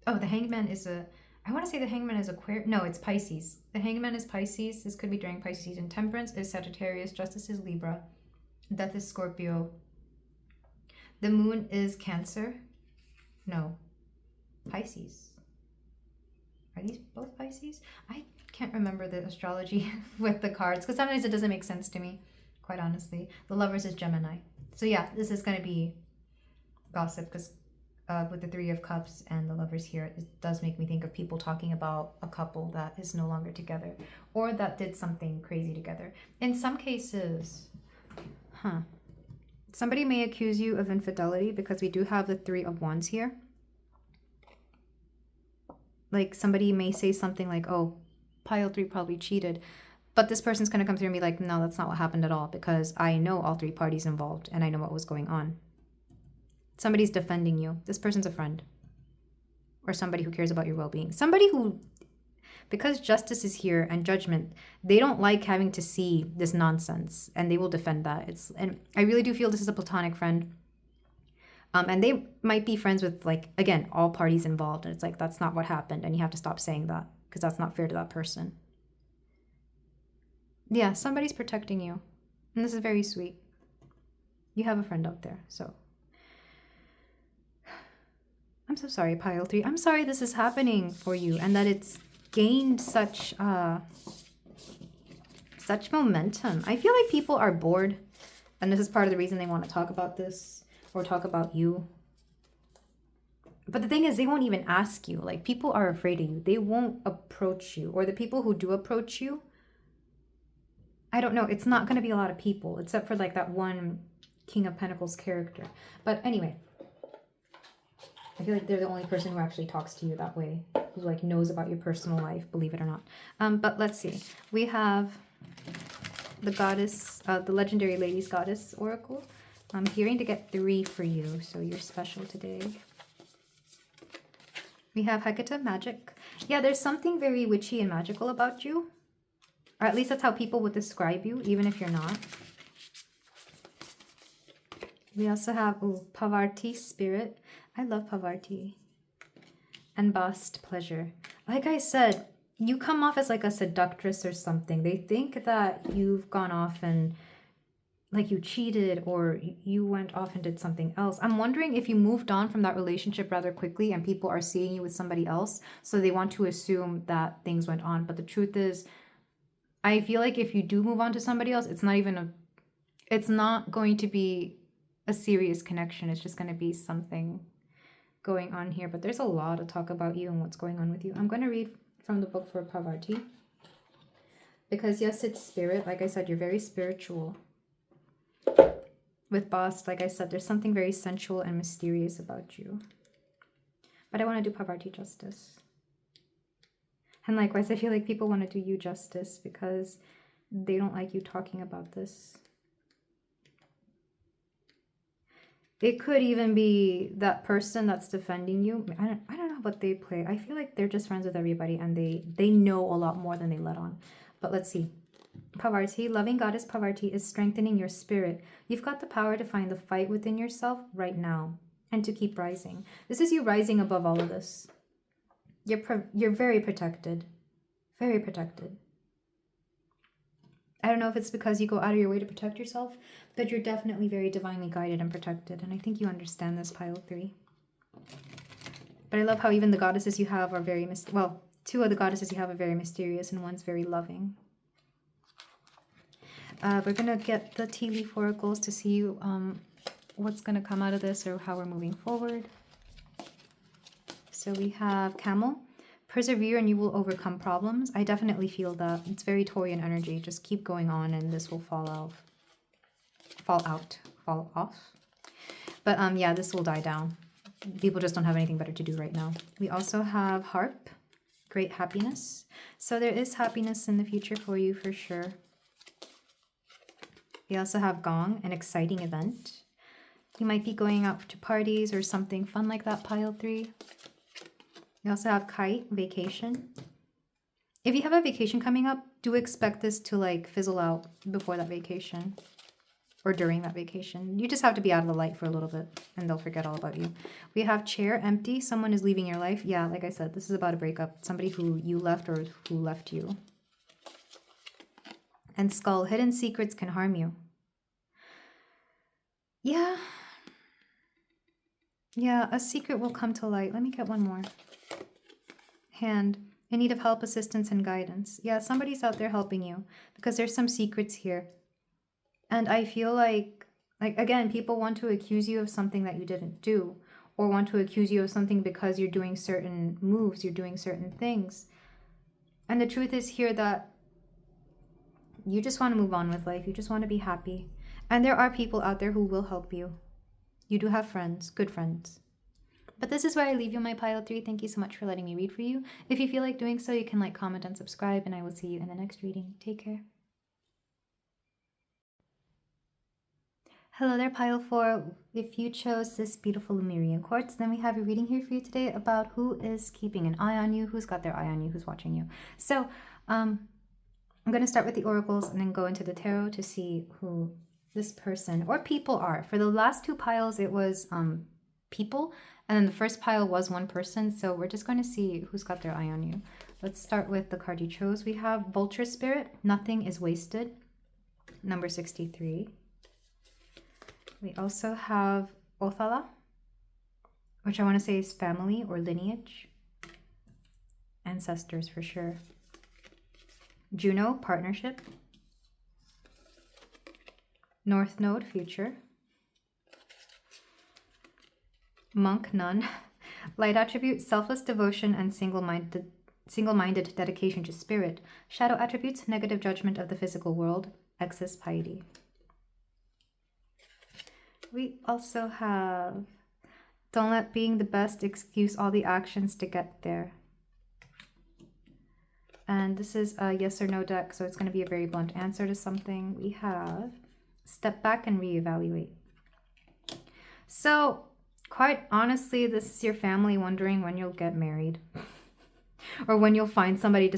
Oh, the Hangman is I want to say the Hangman is Aquarius. No, it's Pisces. The Hangman is Pisces. This could be during Pisces season. Temperance is Sagittarius. Justice is Libra. Death is Scorpio. The Moon is Cancer. No, Pisces. Are these both Pisces? I can't remember the astrology with the cards because sometimes it doesn't make sense to me, quite honestly. The Lovers is Gemini. So yeah, this is going to be gossip because with the Three of Cups and the Lovers here, it does make me think of people talking about a couple that is no longer together or that did something crazy together. In some cases, somebody may accuse you of infidelity because we do have the Three of Wands here. Like somebody may say something like, oh, pile 3 probably cheated. But this person's going to come through and be like, no, that's not what happened at all because I know all 3 parties involved and I know what was going on. Somebody's defending you. This person's a friend or somebody who cares about your well-being. Somebody who, because justice is here and judgment, they don't like having to see this nonsense and they will defend that. And I really do feel this is a platonic friend. And they might be friends with, like, again, all parties involved. And it's like, that's not what happened. And you have to stop saying that because that's not fair to that person. Yeah, somebody's protecting you. And this is very sweet. You have a friend out there, so. I'm so sorry, pile 3. I'm sorry this is happening for you and that it's gained such momentum. I feel like people are bored, and this is part of the reason they want to talk about this or talk about you. But the thing is, they won't even ask you. Like, people are afraid of you. They won't approach you. Or the people who do approach you, I don't know. It's not going to be a lot of people, except for like that one King of Pentacles character. But anyway, I feel like they're the only person who actually talks to you that way, who like knows about your personal life, believe it or not. But let's see. We have the goddess, the legendary ladies goddess oracle. I'm hearing to get 3 for you, so you're special today. We have Hecate, magic. Yeah, there's something very witchy and magical about you. Or at least that's how people would describe you, even if you're not. We also have Pavarti, spirit. I love Pavarti. And Bast, pleasure. Like I said, you come off as like a seductress or something. They think that you've gone off and like you cheated or you went off and did something else. I'm wondering if you moved on from that relationship rather quickly and people are seeing you with somebody else, so they want to assume that things went on. But the truth is, I feel like if you do move on to somebody else, it's not going to be a serious connection. It's just going to be something going on here. But there's a lot of talk about you and what's going on with you. I'm going to read from the book for Pavarti. Because yes, it's spirit. Like I said, you're very spiritual. With Bast, like I said, there's something very sensual and mysterious about you. But I want to do Pavarti justice. And likewise, I feel like people want to do you justice because they don't like you talking about this. It could even be that person that's defending you. I don't know what they play. I feel like they're just friends with everybody and they know a lot more than they let on. But let's see. Pavarti, loving goddess Pavarti is strengthening your spirit. You've got the power to find the fight within yourself right now and to keep rising. This is you rising above all of this. You're very protected. Very protected. I don't know if it's because you go out of your way to protect yourself, but you're definitely very divinely guided and protected. And I think you understand this, pile 3. But I love how even the goddesses you have are very, 2 of the goddesses you have are very mysterious and one's very loving. We're going to get the tea leaf oracles to see what's going to come out of this or how we're moving forward. So we have Camel. Persevere and you will overcome problems. I definitely feel that. It's very Taurian energy. Just keep going on and this will fall off. But yeah, this will die down. People just don't have anything better to do right now. We also have Harp. Great happiness. So there is happiness in the future for you for sure. We also have Gong, an exciting event. You might be going out to parties or something fun like that, pile 3. We also have Kite, vacation. If you have a vacation coming up, do expect this to like fizzle out before that vacation or during that vacation. You just have to be out of the light for a little bit and they'll forget all about you. We have Chair, empty. Someone is leaving your life. Yeah, like I said, this is about a breakup. Somebody who you left or who left you. And Skull, hidden secrets can harm you. Yeah. Yeah, a secret will come to light. Let me get one more. Hand, in need of help, assistance, and guidance. Yeah, somebody's out there helping you because there's some secrets here. And I feel like again, people want to accuse you of something that you didn't do or want to accuse you of something because you're doing certain moves, you're doing certain things. And the truth is here that you just want to move on with life. You just want to be happy. And there are people out there who will help you. You do have friends, good friends. But this is where I leave you, my pile 3. Thank you so much for letting me read for you. If you feel like doing so, you can like, comment, and subscribe, and I will see you in the next reading. Take care. Hello there, pile 4. If you chose this beautiful Lemurian quartz, then we have a reading here for you today about who is keeping an eye on you, who's got their eye on you, who's watching you. So I'm going to start with the oracles and then go into the tarot to see who this person or people are. For the last 2 piles, it was people. And then the first pile was one person. So we're just going to see who's got their eye on you. Let's start with the card you chose. We have Vulture Spirit. Nothing is wasted. Number 63. We also have Othala, which I want to say is family or lineage. Ancestors for sure. Juno, partnership. North Node, future. Monk, nun. Light attribute, selfless devotion and single-minded dedication to spirit. Shadow attributes, negative judgment of the physical world. Excess piety. We also have don't let being the best excuse all the actions to get there. And this is a yes or no deck, so it's going to be a very blunt answer to something. We have step back and reevaluate. So quite honestly, this is your family wondering when you'll get married or when you'll find somebody to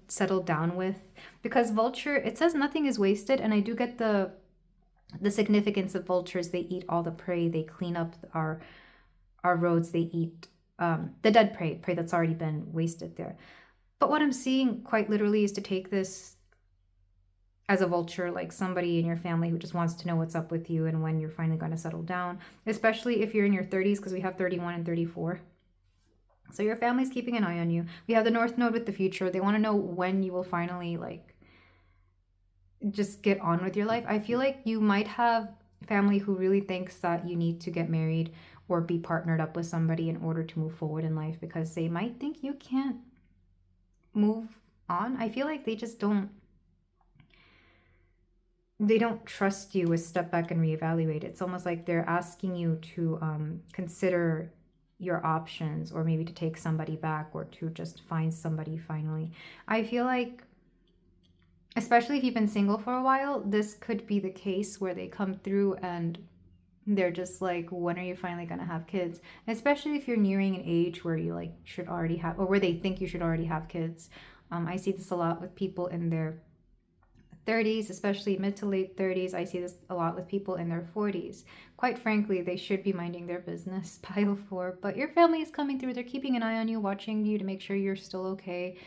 settle down with. Because vulture, it says nothing is wasted, and I do get the significance of vultures. They eat all the prey. They clean up our roads. They eat the dead prey that's already been wasted there. But what I'm seeing quite literally is to take this as a vulture, like somebody in your family who just wants to know what's up with you and when you're finally going to settle down, especially if you're in your 30s, because we have 31 and 34. So your family's keeping an eye on you. We have the North Node with the future. They want to know when you will finally like just get on with your life. I feel like you might have family who really thinks that you need to get married or be partnered up with somebody in order to move forward in life, because they might think you can't move on. I feel like they just don't trust you with step back and reevaluate. It's almost like they're asking you to consider your options, or maybe to take somebody back, or to just find somebody finally. I feel like, especially if you've been single for a while, this could be the case where they come through and they're just like, when are you finally going to have kids? Especially if you're nearing an age where you like should already have, or where they think you should already have kids. I see this a lot with people in their 30s, especially mid to late 30s. I see this a lot with people in their 40s. Quite frankly, they should be minding their business, pile 4. But your family is coming through. They're keeping an eye on you, watching you to make sure you're still okay.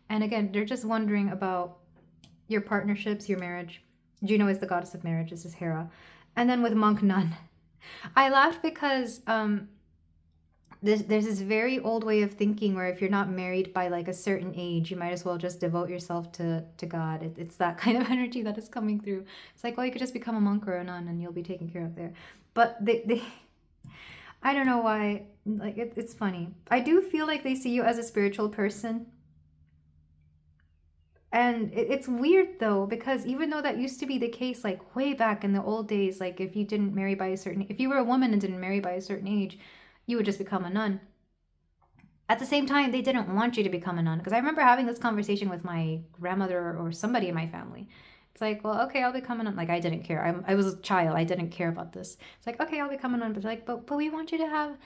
And again, they're just wondering about your partnerships, your marriage. Juno is the goddess of marriage. This is Hera. And then with monk, nun. I laughed because there's this very old way of thinking where if you're not married by like a certain age, you might as well just devote yourself to God. It's that kind of energy that is coming through. It's like, well, you could just become a monk or a nun and you'll be taken care of there. But they I don't know why, like it's funny. I do feel like they see you as a spiritual person. And it's weird though, because even though that used to be the case, like way back in the old days, like if you didn't marry by a certain, if you were a woman and didn't marry by a certain age, you would just become a nun. At the same time, they didn't want you to become a nun, because I remember having this conversation with my grandmother or somebody in my family. It's like, well, okay, I'll become a nun. Like I didn't care. I was a child. I didn't care about this. It's like, okay, I'll become a nun. But like, but we want you to have.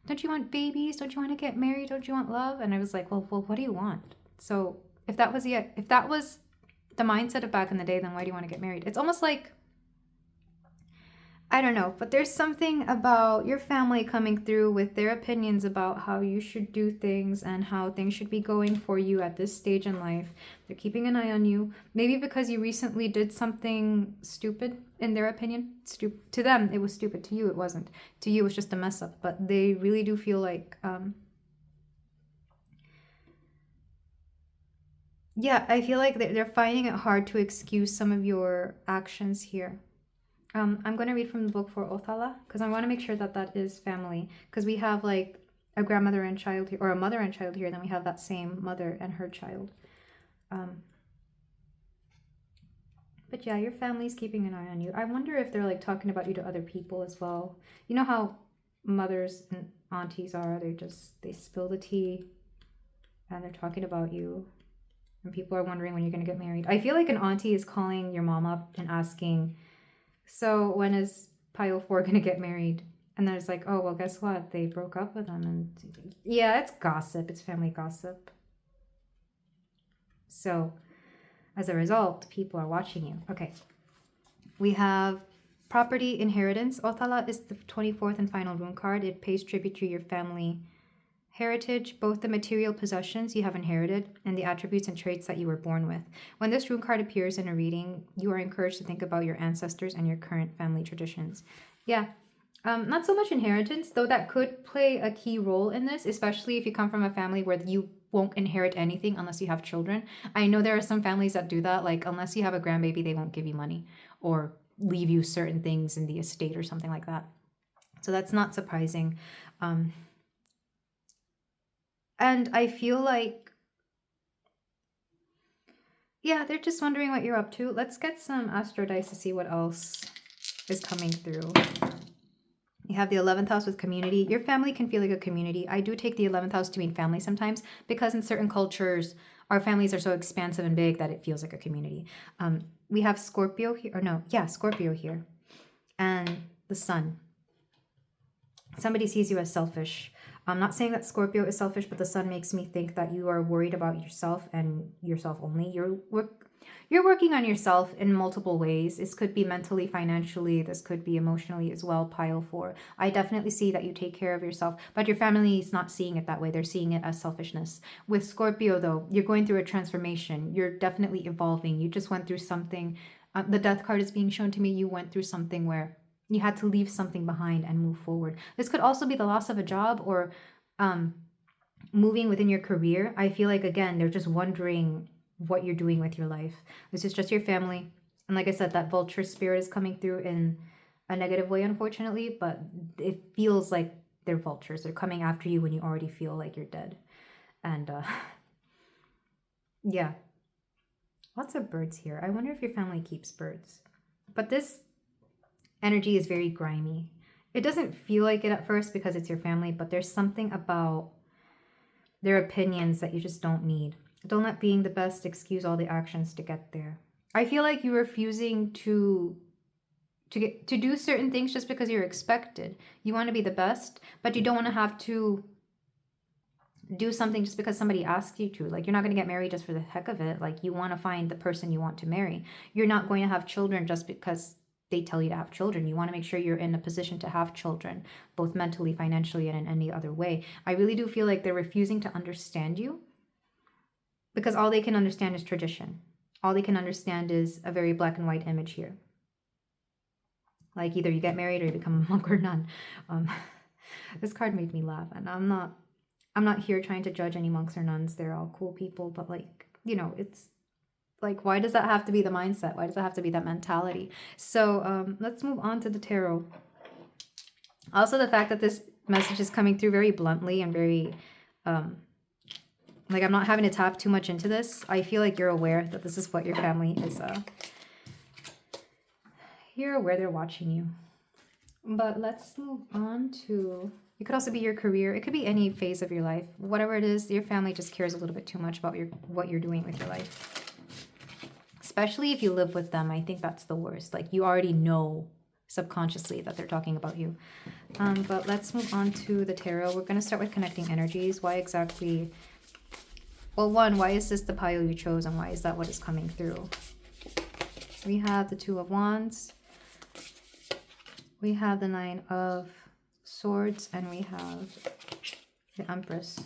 Don't you want babies? Don't you want to get married? Don't you want love? And I was like, well, what do you want? So if that was the mindset of back in the day, then why do you want to get married? It's almost like, I don't know, but there's something about your family coming through with their opinions about how you should do things and how things should be going for you at this stage in life. They're keeping an eye on you. Maybe because you recently did something stupid, in their opinion. To them, it was stupid. To you, it wasn't. To you, it was just a mess up. But they really do feel like... yeah, I feel like they're finding it hard to excuse some of your actions here. I'm going to read from the book for Othala, because I want to make sure that that is family. Because we have like a grandmother and child here, or a mother and child here, then we have that same mother and her child. But yeah, your family's keeping an eye on you. I wonder if they're like talking about you to other people as well. You know how mothers and aunties are, they spill the tea and they're talking about you. And people are wondering when you're going to get married. I feel like an auntie is calling your mom up and asking, so when is pile 4 going to get married? And then it's like, oh, well, guess what? They broke up with him. And yeah, it's gossip. It's family gossip. So as a result, people are watching you. Okay. We have Property inheritance. Othala is the 24th and final rune card. It pays tribute to your family heritage, both the material possessions you have inherited and the attributes and traits that you were born with. When this rune card appears in a reading, you are encouraged to think about your ancestors and your current family traditions. Yeah, not so much inheritance, though that could play a key role in this, especially if you come from a family where you won't inherit anything unless you have children. I know there are some families that do that, like unless you have a grandbaby, they won't give you money or leave you certain things in the estate or something like that. So that's not surprising. And I feel like, yeah, they're just wondering what you're up to. Let's get some astro dice to see what else is coming through. You have the 11th house with community. Your family can feel like a community. I do take the 11th house to mean family sometimes because in certain cultures, our families are so expansive and big that it feels like a community. We have Scorpio here, or no, yeah, Scorpio here. And the sun. Somebody sees you as selfish. I'm not saying that Scorpio is selfish, but the sun makes me think that you are worried about yourself and yourself only. You're working on yourself in multiple ways. This could be mentally, financially. This could be emotionally as well, pile 4. I definitely see that you take care of yourself, but your family is not seeing it that way. They're seeing it as selfishness. With Scorpio, though, you're going through a transformation. You're definitely evolving. You just went through something. The death card is being shown to me. You went through something where you had to leave something behind and move forward. This could also be the loss of a job or moving within your career. I feel like, again, they're just wondering what you're doing with your life. This is just your family. And like I said, that vulture spirit is coming through in a negative way, unfortunately, but it feels like they're vultures. They're coming after you when you already feel like you're dead. And yeah, lots of birds here. I wonder if your family keeps birds. But this energy is very grimy. It doesn't feel like it at first because it's your family, but there's something about their opinions that you just don't need. Don't let being the best excuse all the actions to get there. I feel like you're refusing to do certain things just because you're expected. You want to be the best, but you don't want to have to do something just because somebody asks you to. Like, you're not going to get married just for the heck of it. Like, you want to find the person you want to marry. You're not going to have children just because they tell you to have children. You want to make sure you're in a position to have children, both mentally, financially, and in any other way. I really do feel like they're refusing to understand you because all they can understand is tradition. All they can understand is a very black and white image here. Like, either you get married or you become a monk or nun. This card made me laugh, and I'm not here trying to judge any monks or nuns. They're all cool people, but like, you know, it's like, why does that have to be the mindset? Why does that have to be that mentality? So let's move on to the tarot. Also, the fact that this message is coming through very bluntly and very, like, I'm not having to tap too much into this. I feel like you're aware that this is what your family is. You're aware they're watching you. But let's move on to, it could also be your career. It could be any phase of your life. Whatever it is, your family just cares a little bit too much about what you're doing with your life. Especially if you live with them. I think that's the worst. Like, you already know subconsciously that they're talking about you. But let's move on to the tarot. We're going to start with connecting energies. Why exactly? Well, one, why is this the pile you chose, and why is that what is coming through? We have the Two of Wands. We have the Nine of Swords, and we have the Empress.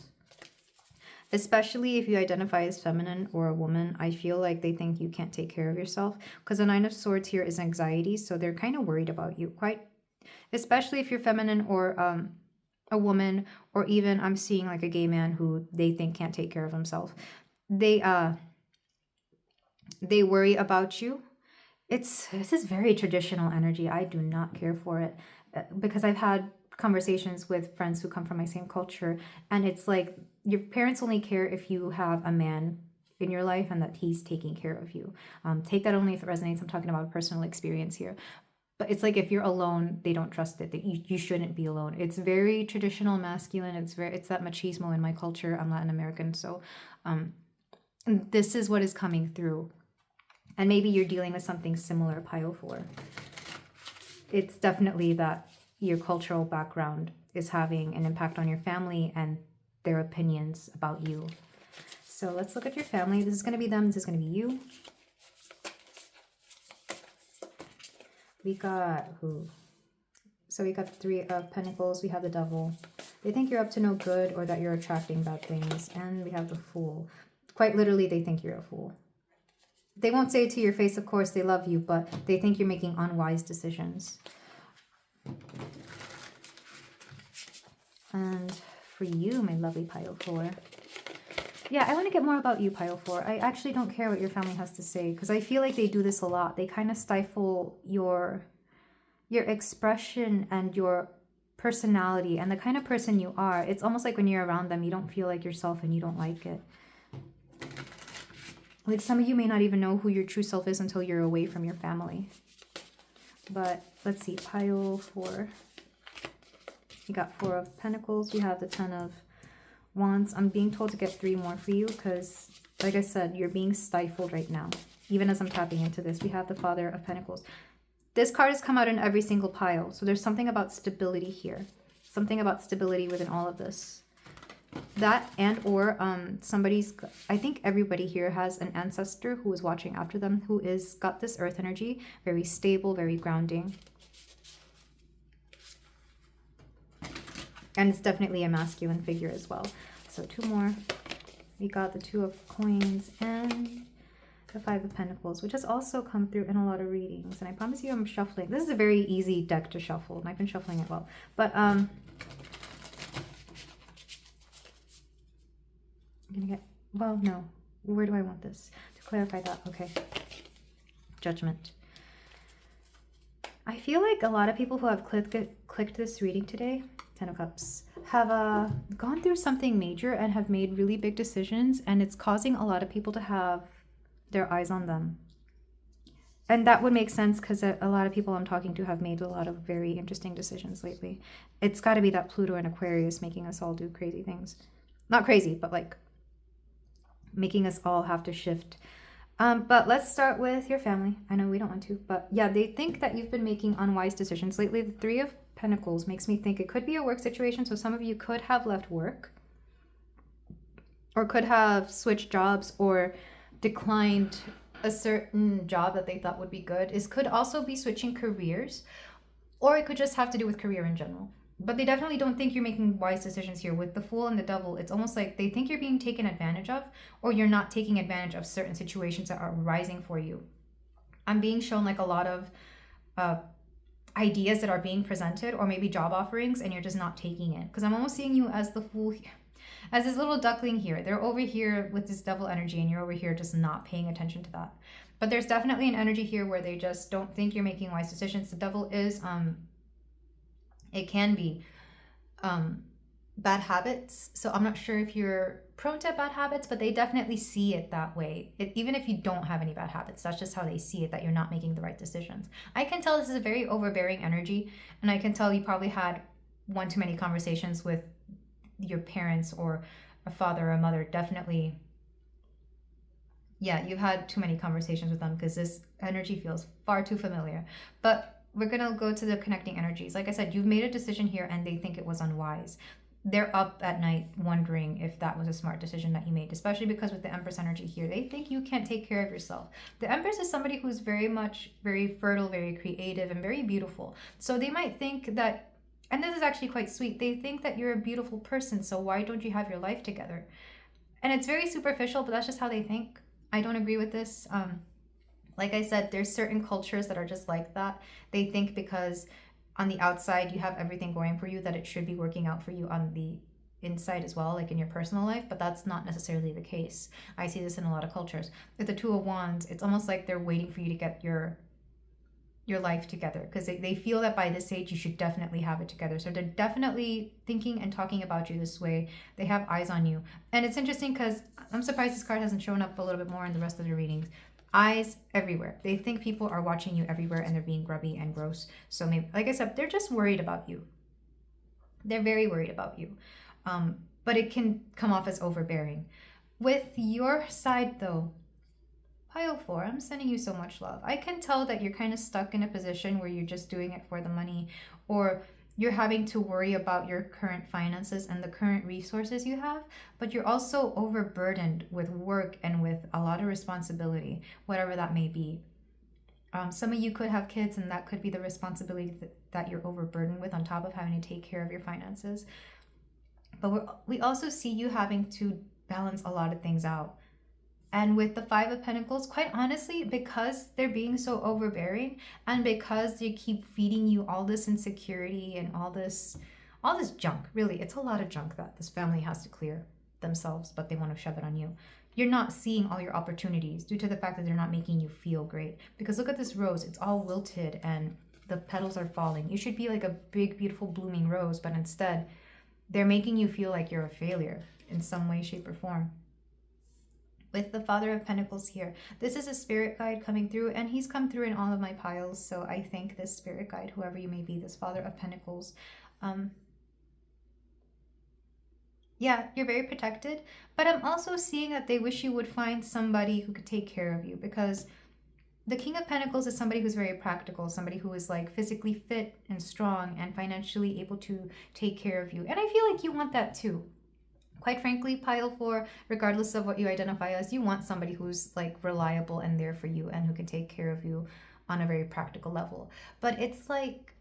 Especially if you identify as feminine or a woman, I feel like they think you can't take care of yourself, because the Nine of Swords here is anxiety, so they're kind of worried about you, especially if you're feminine or a woman, or even I'm seeing like a gay man who they think can't take care of himself. They worry about you. This is very traditional energy. I do not care for it because I've had conversations with friends who come from my same culture, and it's like your parents only care if you have a man in your life and that he's taking care of you. Take that only if it resonates. I'm talking about a personal experience here. But it's like if you're alone, they don't trust it. That you shouldn't be alone. It's very traditional masculine. It's that machismo in my culture. I'm Latin American, so this is what is coming through. And maybe you're dealing with something similar, pile 4. It's definitely that your cultural background is having an impact on your family and their opinions about you. So let's look at your family. This is going to be them. This is going to be you. We got who? So we got the Three of Pentacles. We have the Devil. They think you're up to no good or that you're attracting bad things. And we have the Fool. Quite literally, they think you're a fool. They won't say it to your face, of course. They love you, but they think you're making unwise decisions. And for you, my lovely pile 4. Yeah, I want to get more about you, pile 4. I actually don't care what your family has to say because I feel like they do this a lot. They kind of stifle your expression and your personality and the kind of person you are. It's almost like when you're around them, you don't feel like yourself and you don't like it. Like some of you may not even know who your true self is until you're away from your family. But let's see, pile 4. You got 4 of Pentacles. We have the 10 of Wands. I'm being told to get 3 more for you because, like I said, you're being stifled right now. Even as I'm tapping into this, we have the Father of Pentacles. This card has come out in every single pile. So there's something about stability here. Something about stability within all of this. That and or somebody's, I think everybody here has an ancestor who is watching after them, who is got this earth energy, very stable, very grounding. And it's definitely a masculine figure as well. So 2 more. We got the 2 of Coins and the 5 of Pentacles, which has also come through in a lot of readings. And I promise you I'm shuffling. This is a very easy deck to shuffle, and I've been shuffling it well. But I'm gonna get, well, no. Where do I want this? To clarify that, okay. Judgment. I feel like a lot of people who have clicked this reading today, 10 of Cups, have gone through something major and have made really big decisions, and it's causing a lot of people to have their eyes on them. And that would make sense because a lot of people I'm talking to have made a lot of very interesting decisions lately. It's got to be that Pluto and Aquarius making us all do crazy things. Not crazy, but like making us all have to shift. But let's start with your family. I know we don't want to, but yeah, they think that you've been making unwise decisions lately. The 3 of Pentacles makes me think it could be a work situation. So some of you could have left work or could have switched jobs or declined a certain job that they thought would be good. It could also be switching careers, or it could just have to do with career in general. But they definitely don't think you're making wise decisions here. With the Fool and the Devil, it's almost like they think you're being taken advantage of, or you're not taking advantage of certain situations that are arising for you. I'm being shown like a lot of ideas that are being presented, or maybe job offerings, and you're just not taking it. Because I'm almost seeing you as the Fool here, as this little duckling here. They're over here with this Devil energy, and you're over here just not paying attention to that. But there's definitely an energy here where they just don't think you're making wise decisions. The Devil is it can be bad habits. So I'm not sure if you're prone to bad habits, but they definitely see it that way. Even if you don't have any bad habits, that's just how they see it, that you're not making the right decisions. I can tell this is a very overbearing energy, and I can tell you probably had one too many conversations with your parents or a father or a mother. Definitely, yeah, you've had too many conversations with them because this energy feels far too familiar. But we're going to go to the connecting energies. Like I said, you've made a decision here and they think it was unwise. They're up at night wondering if that was a smart decision that you made, especially because with the Empress energy here, they think you can't take care of yourself. The Empress is somebody who's very fertile, very creative, and very beautiful. So they might think that, and this is actually quite sweet, they think that you're a beautiful person, so why don't you have your life together? And it's very superficial, but that's just how they think. I don't agree with this. Like I said, there's certain cultures that are just like that. They think because on the outside you have everything going for you that it should be working out for you on the inside as well, like in your personal life, but that's not necessarily the case. I see this in a lot of cultures. With the 2 of Wands, it's almost like they're waiting for you to get your life together because they feel that by this age you should definitely have it together. So they're definitely thinking and talking about you this way. They have eyes on you. And it's interesting because I'm surprised this card hasn't shown up a little bit more in the rest of the readings. Eyes everywhere. They think people are watching you everywhere and they're being grubby and gross. So maybe, like I said, they're just worried about you. They're very worried about you. But it can come off as overbearing. With your side though, pile 4, I'm sending you so much love. I can tell that you're kind of stuck in a position where you're just doing it for the money, or you're having to worry about your current finances and the current resources you have, but you're also overburdened with work and with a lot of responsibility, whatever that may be. Some of you could have kids, and that could be the responsibility that you're overburdened with on top of having to take care of your finances. But we also see you having to balance a lot of things out. And with the Five of Pentacles, quite honestly, because they're being so overbearing and because they keep feeding you all this insecurity and all this junk, really, it's a lot of junk that this family has to clear themselves, but they want to shove it on you. You're not seeing all your opportunities due to the fact that they're not making you feel great. Because look at this rose, it's all wilted and the petals are falling. You should be like a big, beautiful, blooming rose, but instead, they're making you feel like you're a failure in some way, shape, or form. With the Father of Pentacles here, this is a spirit guide coming through, and he's come through in all of my piles. So I thank this spirit guide, whoever you may be, this Father of Pentacles. Yeah, you're very protected, but I'm also seeing that they wish you would find somebody who could take care of you, because the King of Pentacles is somebody who's very practical, somebody who is like physically fit and strong and financially able to take care of you. And I feel like you want that too. Quite frankly, pile 4, regardless of what you identify as, you want somebody who's like reliable and there for you and who can take care of you on a very practical level. But it's like,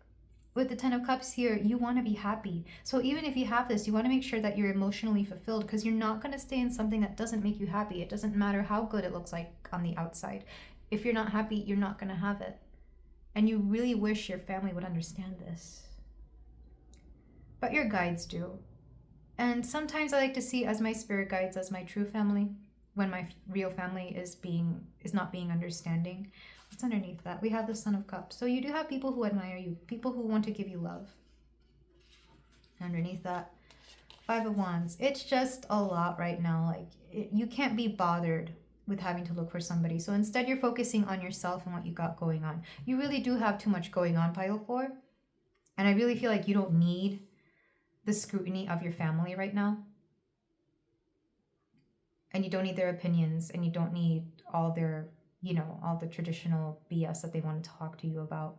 with the 10 of Cups here, you want to be happy. So even if you have this, you want to make sure that you're emotionally fulfilled, because you're not going to stay in something that doesn't make you happy. It doesn't matter how good it looks like on the outside. If you're not happy, you're not going to have it. And you really wish your family would understand this. But your guides do. And sometimes I like to see as my spirit guides as my true family, when my real family is not being understanding. What's underneath that? We have the Son of Cups. So you do have people who admire you, people who want to give you love. Underneath that, Five of Wands. It's just a lot right now. Like, you can't be bothered with having to look for somebody. So instead, you're focusing on yourself and what you got going on. You really do have too much going on, pile 4. And I really feel like you don't need the scrutiny of your family right now. And you don't need their opinions, and you don't need all their, all the traditional BS that they want to talk to you about.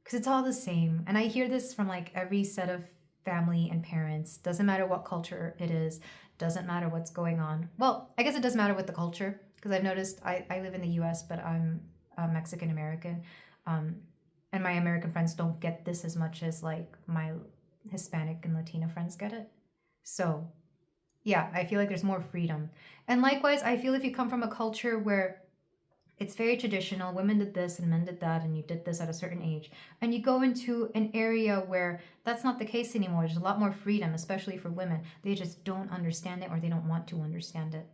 Because it's all the same. And I hear this from like every set of family and parents. Doesn't matter what culture it is. Doesn't matter what's going on. Well, I guess it does matter with the culture. Because I've noticed I live in the US, but I'm Mexican American. And my American friends don't get this as much as like my Hispanic and Latina friends get it. So yeah, I feel like there's more freedom. And likewise, I feel if you come from a culture where it's very traditional, women did this and men did that, and you did this at a certain age, and you go into an area where that's not the case anymore, there's a lot more freedom, especially for women. They just don't understand it, or they don't want to understand it.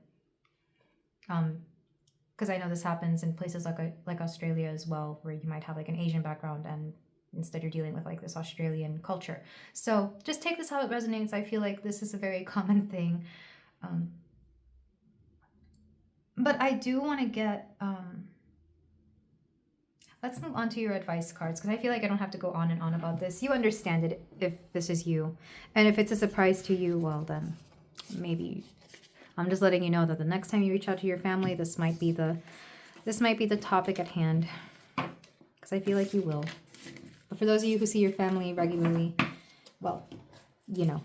Because I know this happens in places like Australia as well, where you might have like an Asian background and instead you're dealing with like this Australian culture. So just take this how it resonates. I feel like this is a very common thing. But I do want to get, let's move on to your advice cards, because I feel like I don't have to go on and on about this. You understand it if this is you. And if it's a surprise to you, well then, maybe I'm just letting you know that the next time you reach out to your family, this might be the topic at hand, because I feel like you will. But for those of you who see your family regularly, well, you know.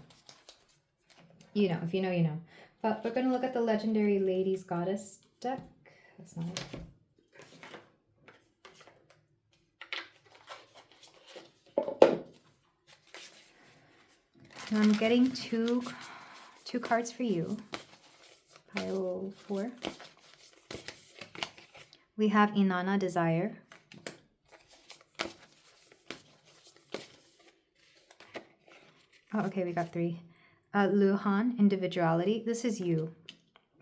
If you know, you know. But we're going to look at the Legendary Ladies Goddess deck. That's not it. And I'm getting two cards for you. Pile 4. We have Inanna, Desire. Oh, okay, we got 3. Luhan, Individuality. This is you.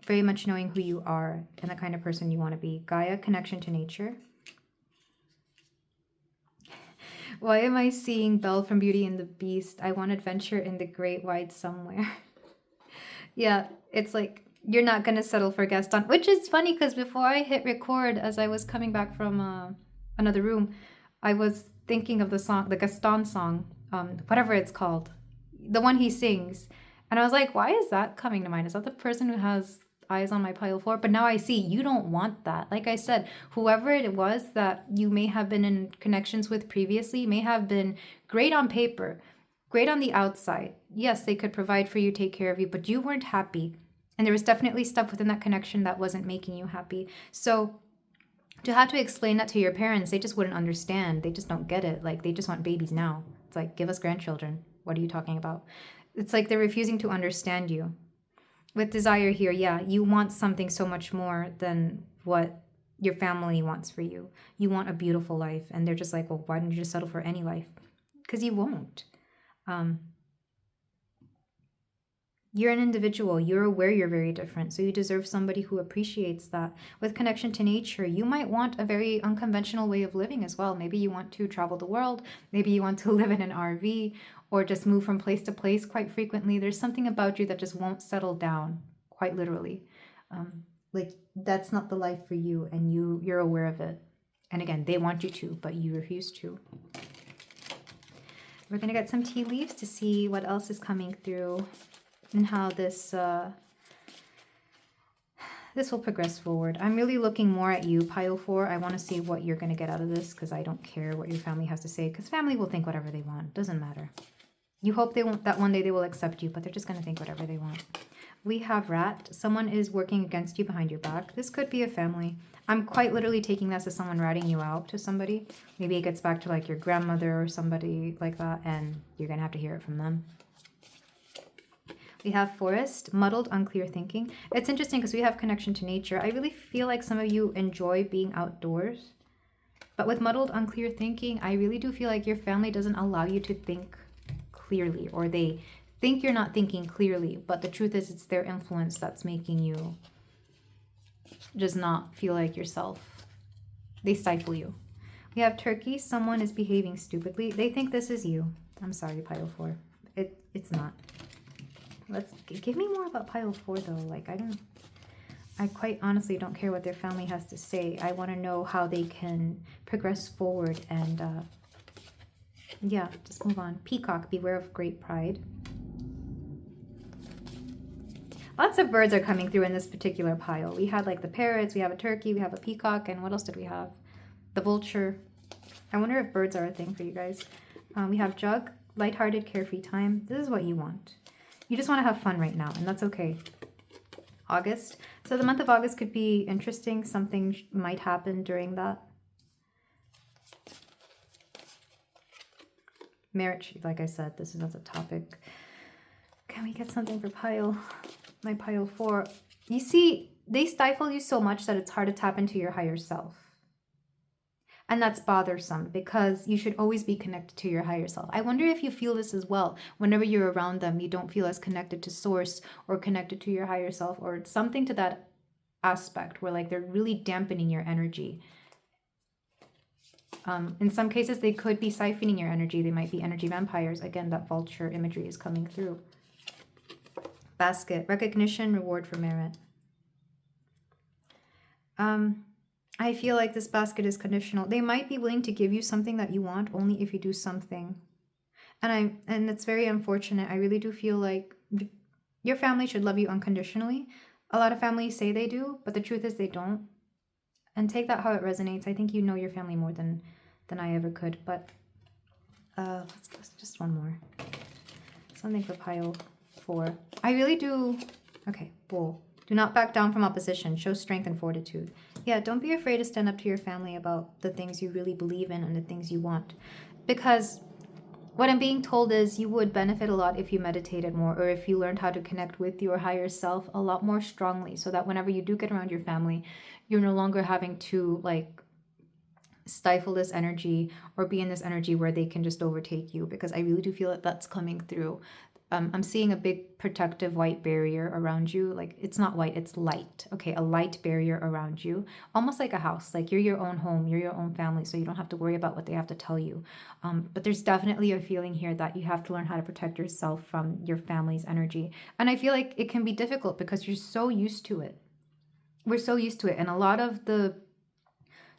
Very much knowing who you are and the kind of person you want to be. Gaia, Connection to Nature. Why am I seeing Belle from Beauty and the Beast? I want adventure in the great wide somewhere. Yeah, it's like you're not going to settle for Gaston. Which is funny because before I hit record, as I was coming back from another room, I was thinking of the song, the Gaston song, whatever it's called. The one he sings. And I was like, why is that coming to mind? Is that the person who has eyes on my pile 4? But now I see you don't want that. Like I said, whoever it was that you may have been in connections with previously may have been great on paper, great on the outside. Yes, they could provide for you, take care of you, but you weren't happy. And there was definitely stuff within that connection that wasn't making you happy. So To have to explain that to your parents, they just wouldn't understand. They just don't get it. Like, they just want babies now. It's like, give us grandchildren. What are you talking about? It's like they're refusing to understand you. With desire here, yeah, you want something so much more than what your family wants for you. You want a beautiful life. And they're just like, well, why don't you just settle for any life? Because you won't. You're an individual. You're aware you're very different. So you deserve somebody who appreciates that. With connection to nature, you might want a very unconventional way of living as well. Maybe you want to travel the world. Maybe you want to live in an RV or just move from place to place quite frequently. There's something about you that just won't settle down, quite literally. Like, that's not the life for you, and you're aware of it. And again, they want you to, but you refuse to. We're going to get some tea leaves to see what else is coming through and how this will progress forward. I'm really looking more at you, pile 4. I want to see what you're going to get out of this, because I don't care what your family has to say, because family will think whatever they want. Doesn't matter. You hope they won't, that one day they will accept you, but they're just going to think whatever they want. We have rat. Someone is working against you behind your back. This could be a family. I'm quite literally taking this as someone ratting you out to somebody. Maybe it gets back to like your grandmother or somebody like that, and you're going to have to hear it from them. We have forest, muddled, unclear thinking. It's interesting because we have connection to nature. I really feel like some of you enjoy being outdoors. But with muddled, unclear thinking, I really do feel like your family doesn't allow you to think clearly, or they think you're not thinking clearly, but the truth is it's their influence that's making you just not feel like yourself. They stifle you. We have turkey. Someone is behaving stupidly. They think this is you. I'm sorry, pile 4. It's not. Let's give me more about pile 4 though. Like, I quite honestly don't care what their family has to say. I want to know how they can progress forward and yeah, just move on. Peacock, beware of great pride. Lots of birds are coming through in this particular pile. We had like the parrots, we have a turkey, we have a peacock, and what else did we have? The vulture. I wonder if birds are a thing for you guys. We have jug, lighthearted, carefree time. This is what you want. You just want to have fun right now, and that's okay. August. So the month of August could be interesting. Something might happen during that. Marriage, like I said, this is not the topic. Can we get something for my pile 4? You see, they stifle you so much that it's hard to tap into your higher self. And that's bothersome, because you should always be connected to your higher self. I wonder if you feel this as well. Whenever you're around them, you don't feel as connected to source or connected to your higher self, or something to that aspect where like they're really dampening your energy. In some cases, they could be siphoning your energy. They might be energy vampires. Again, that vulture imagery is coming through. Basket, recognition, reward for merit. I feel like this basket is conditional. They might be willing to give you something that you want only if you do something. And it's very unfortunate. I really do feel like your family should love you unconditionally. A lot of families say they do, but the truth is they don't. And take that how it resonates. I think you know your family more than I ever could. But let's just one more. Something for pile 4. I really do. Okay, bull. Do not back down from opposition. Show strength and fortitude. Yeah, don't be afraid to stand up to your family about the things you really believe in and the things you want. Because what I'm being told is you would benefit a lot if you meditated more, or if you learned how to connect with your higher self a lot more strongly, so that whenever you do get around your family, you're no longer having to like stifle this energy or be in this energy where they can just overtake you, because I really do feel that that's coming through. I'm seeing a big protective white barrier around you. Like, it's not white, it's light. Okay, a light barrier around you. Almost like a house. Like, you're your own home, you're your own family, so you don't have to worry about what they have to tell you. But there's definitely a feeling here that you have to learn how to protect yourself from your family's energy. And I feel like it can be difficult because you're so used to it. We're so used to it. And a lot of the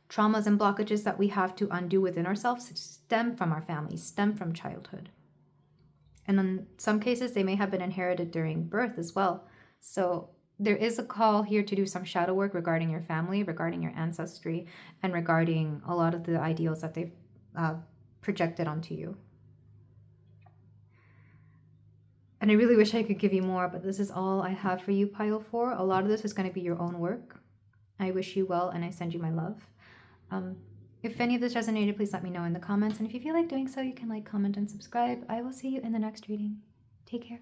traumas and blockages that we have to undo within ourselves stem from our families, stem from childhood. And in some cases, they may have been inherited during birth as well. So there is a call here to do some shadow work regarding your family, regarding your ancestry, and regarding a lot of the ideals that they've projected onto you. And I really wish I could give you more, but this is all I have for you, pile 4. A lot of this is going to be your own work. I wish you well, and I send you my love. If any of this resonated, please let me know in the comments. And if you feel like doing so, you can like, comment, and subscribe. I will see you in the next reading. Take care.